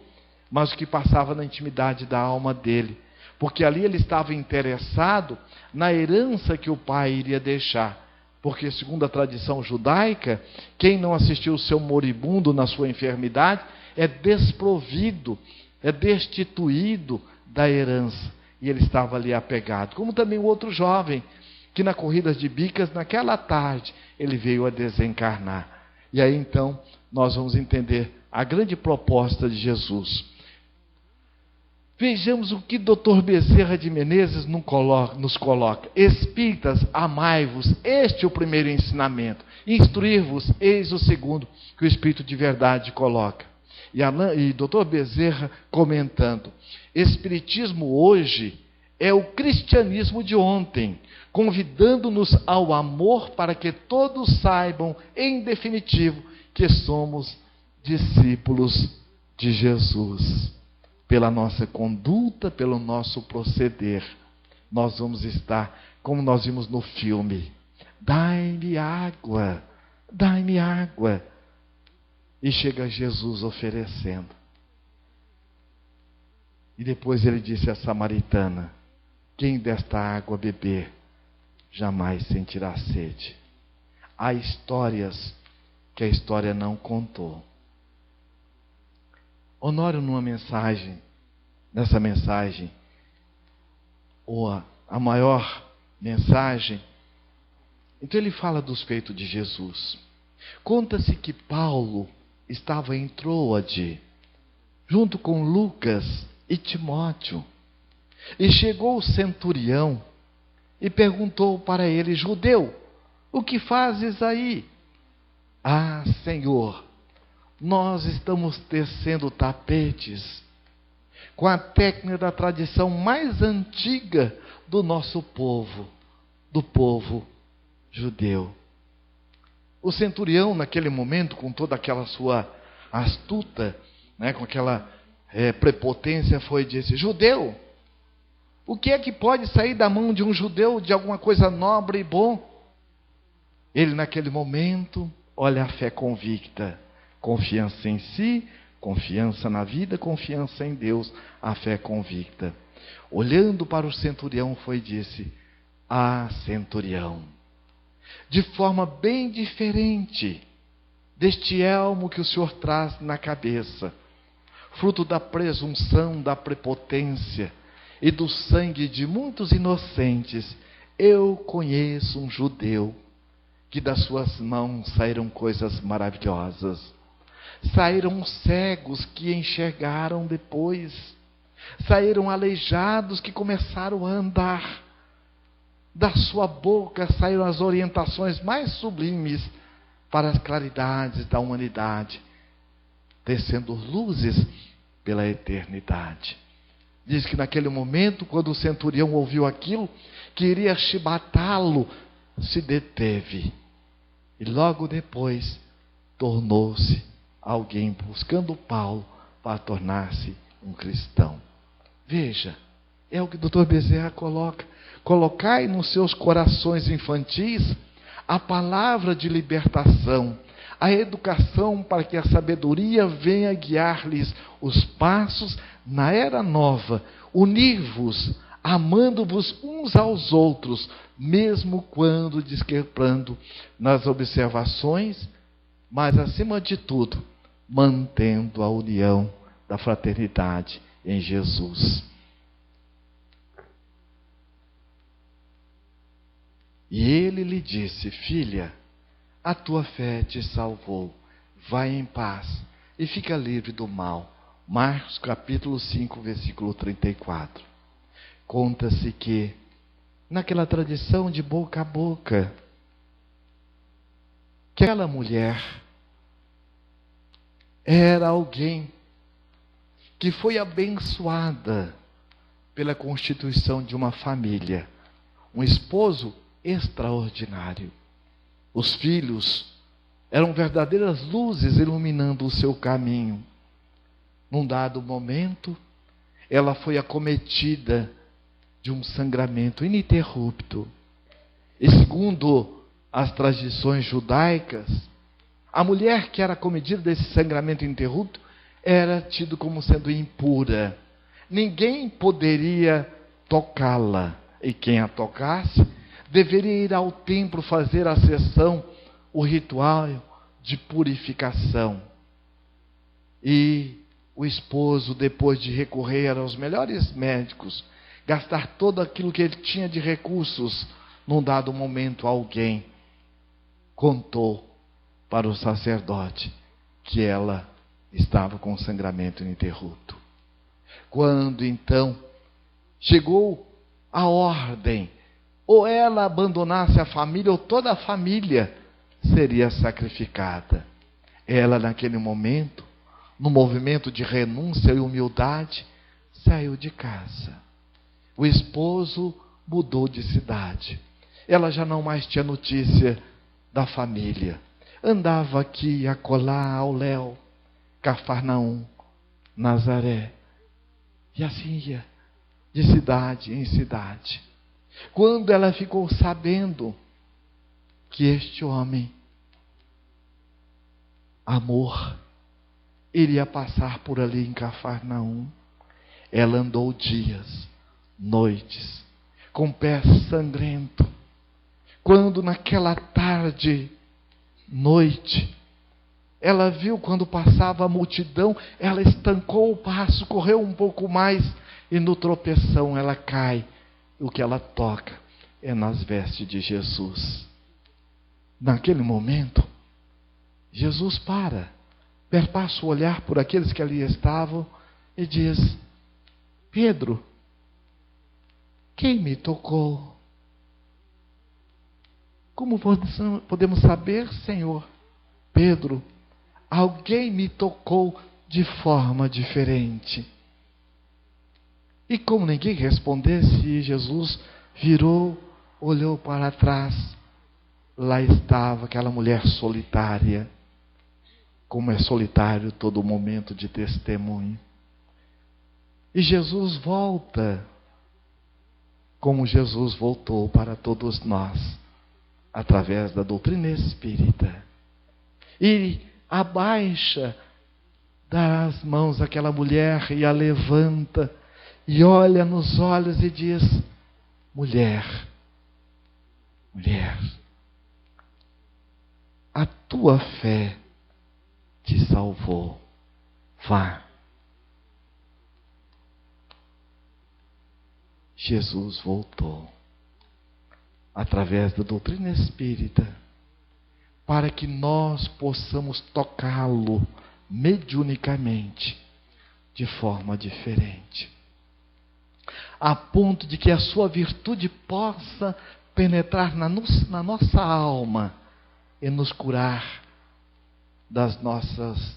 mas o que passava na intimidade da alma dele. Porque ali ele estava interessado na herança que o pai iria deixar. Porque, segundo a tradição judaica, quem não assistiu o seu moribundo na sua enfermidade é desprovido, é destituído da herança. E ele estava ali apegado. Como também o outro jovem, que na corrida de bicas, naquela tarde, ele veio a desencarnar. E aí então, nós vamos entender a grande proposta de Jesus. Vejamos o que Dr. Bezerra de Menezes nos coloca. Espíritas, amai-vos, este é o primeiro ensinamento. Instruir-vos, eis o segundo, que o Espírito de verdade coloca. E Dr. Bezerra comentando: Espiritismo hoje é o cristianismo de ontem, convidando-nos ao amor para que todos saibam, em definitivo, que somos discípulos de Jesus. Pela nossa conduta, pelo nosso proceder, nós vamos estar, como nós vimos no filme: dai-me água, dai-me água. E chega Jesus oferecendo. E depois ele disse à samaritana: quem desta água beber, jamais sentirá sede. Há histórias que a história não contou. Honório, nessa mensagem, ou a maior mensagem, então ele fala dos feitos de Jesus. Conta-se que Paulo estava em Troade, junto com Lucas e Timóteo, e chegou o centurião e perguntou para ele: judeu, o que fazes aí? Ah, Senhor, nós estamos tecendo tapetes com a técnica da tradição mais antiga do nosso povo, do povo judeu. O centurião, naquele momento, com toda aquela sua astuta, com aquela prepotência, foi e disse: judeu, o que é que pode sair da mão de um judeu de alguma coisa nobre e bom? Ele, naquele momento, olha a fé convicta. Confiança em si, confiança na vida, confiança em Deus, a fé convicta. Olhando para o centurião, foi e disse: ah, centurião, de forma bem diferente deste elmo que o senhor traz na cabeça, fruto da presunção, da prepotência, e do sangue de muitos inocentes, eu conheço um judeu que das suas mãos saíram coisas maravilhosas. Saíram cegos que enxergaram depois. Saíram aleijados que começaram a andar. Da sua boca saíram as orientações mais sublimes para as claridades da humanidade, descendo luzes pela eternidade. Diz que naquele momento, quando o centurião ouviu aquilo, que iria chibatá-lo, se deteve. E logo depois, tornou-se alguém buscando Paulo para tornar-se um cristão. Veja, é o que o Dr. Bezerra coloca. Colocai nos seus corações infantis a palavra de libertação, a educação para que a sabedoria venha guiar-lhes os passos na era nova. Unir-vos, amando-vos uns aos outros, mesmo quando discrepando nas observações, mas acima de tudo, mantendo a união da fraternidade em Jesus. E ele lhe disse: filha, a tua fé te salvou, vai em paz e fica livre do mal. Marcos capítulo 5, versículo 34. Conta-se que, naquela tradição de boca a boca, que aquela mulher era alguém que foi abençoada pela constituição de uma família, um esposo extraordinário. Os filhos eram verdadeiras luzes iluminando o seu caminho. Num dado momento, ela foi acometida de um sangramento ininterrupto. E segundo as tradições judaicas, a mulher que era acometida desse sangramento ininterrupto era tido como sendo impura. Ninguém poderia tocá-la. E quem a tocasse deveria ir ao templo fazer a sessão, o ritual de purificação. E o esposo, depois de recorrer aos melhores médicos, gastar todo aquilo que ele tinha de recursos, num dado momento alguém contou para o sacerdote que ela estava com sangramento ininterrupto. Quando então chegou a ordem, ou ela abandonasse a família, ou toda a família seria sacrificada. Ela, naquele momento, no movimento de renúncia e humildade, saiu de casa. O esposo mudou de cidade. Ela já não mais tinha notícia da família. Andava aqui e acolá, ao léu, Cafarnaum, Nazaré. E assim ia, de cidade em cidade. Quando ela ficou sabendo que este homem, amor, iria passar por ali em Cafarnaum, ela andou dias, noites, com pés sangrento. Quando naquela tarde, noite, ela viu quando passava a multidão, ela estancou o passo, correu um pouco mais, e no tropeção ela cai. O que ela toca é nas vestes de Jesus. Naquele momento, Jesus perpassa o olhar por aqueles que ali estavam e diz: Pedro, quem me tocou? Como podemos saber, Senhor? Pedro, alguém me tocou de forma diferente. E como ninguém respondesse, Jesus virou, olhou para trás. Lá estava aquela mulher solitária, como é solitário todo momento de testemunho. E Jesus volta, como Jesus voltou para todos nós, através da doutrina espírita. E abaixa, dá as mãos àquela mulher e a levanta, e olha nos olhos e diz: mulher, mulher, a tua fé te salvou. Vá. Jesus voltou através da doutrina espírita para que nós possamos tocá-lo mediunicamente de forma diferente, a ponto de que a sua virtude possa penetrar na nossa alma e nos curar das nossas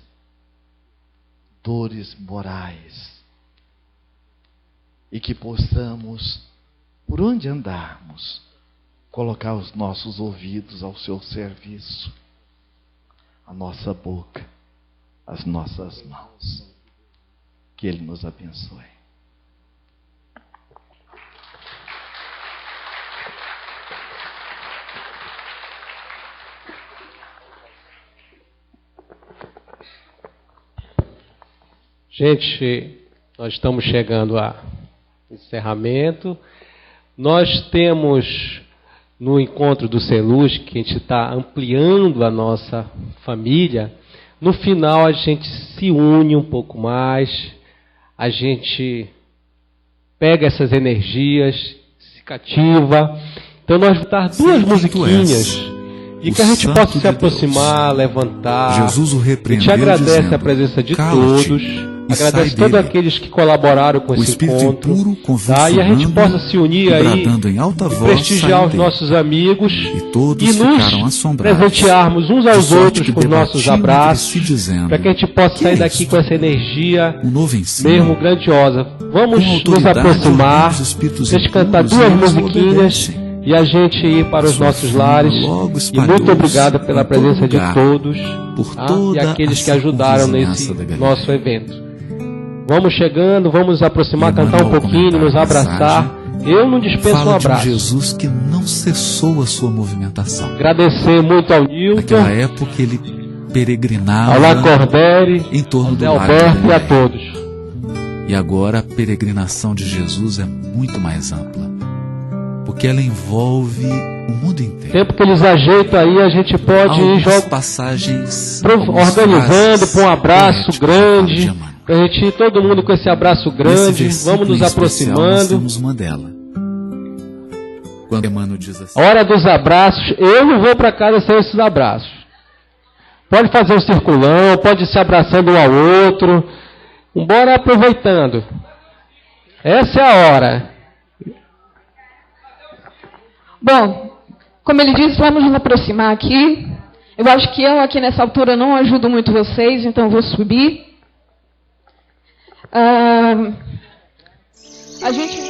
dores morais. E que possamos, por onde andarmos, colocar os nossos ouvidos ao seu serviço, a nossa boca, as nossas mãos. Que Ele nos abençoe. Gente, nós estamos chegando ao encerramento. Nós temos no encontro do Celuz, que a gente está ampliando a nossa família. No final a gente se une um pouco mais, a gente pega essas energias, se cativa. Então nós vamos dar duas musiquinhas e que a gente possa se aproximar, levantar. Jesus o repreendeu, te agradece dizendo, a presença de "Cala-te todos. e Agradece sai todos dele." aqueles que colaboraram com O esse espírito encontro. impuro, Tá? E a gente convulsionando possa se unir e aí, bradando em alta voz, prestigiar saiu os dele. nossos amigos E todos e ficaram nos assombrados, presentearmos uns de aos sorte outros que com nossos debatiam entre abraços, si, dizendo, para que a gente possa "Que sair é daqui isto? com essa energia Um novo ensino, mesmo grandiosa. Vamos com nos autoridade, aproximar, os espíritos deixa eu cantar impuros, duas eles musiquinhas obedecem. e a gente ir para os Sua nossos fama lares. logo E espalhou-se muito obrigado pela em todo presença de lugar, todos, por tá? toda E aqueles a que ajudaram circunvizinhança nesse da Galileia. nosso evento. Vamos chegando, vamos nos aproximar, Emmanuel, cantar um pouquinho, nos comentário, abraçar. Eu não dispenso um Fala de um abraço. Jesus que não cessou a sua movimentação. Agradecer muito ao Nilton, Naquela época ele peregrinava ao Lacordere, em torno ao do lago Alberto e a Galileia. todos. E agora a peregrinação de Jesus é muito mais ampla, porque ela envolve o mundo inteiro. Tempo que eles ajeitam aí, a gente pode ir Algumas passagens algumas organizando frases para um abraço poéticas grande, de Emmanuel. para a gente ir todo mundo com esse abraço Nesse grande. versículo Vamos nos em especial, nós aproximando. temos uma dela. Quando Emmanuel diz assim: Hora dos abraços. Eu não vou para casa sem esses abraços. Pode fazer um circulão, pode se abraçando um ao outro. Bora aproveitando. Essa é a hora. Bom, como ele disse, vamos nos aproximar aqui. Eu acho que eu aqui nessa altura não ajudo muito vocês, então eu vou subir. A gente...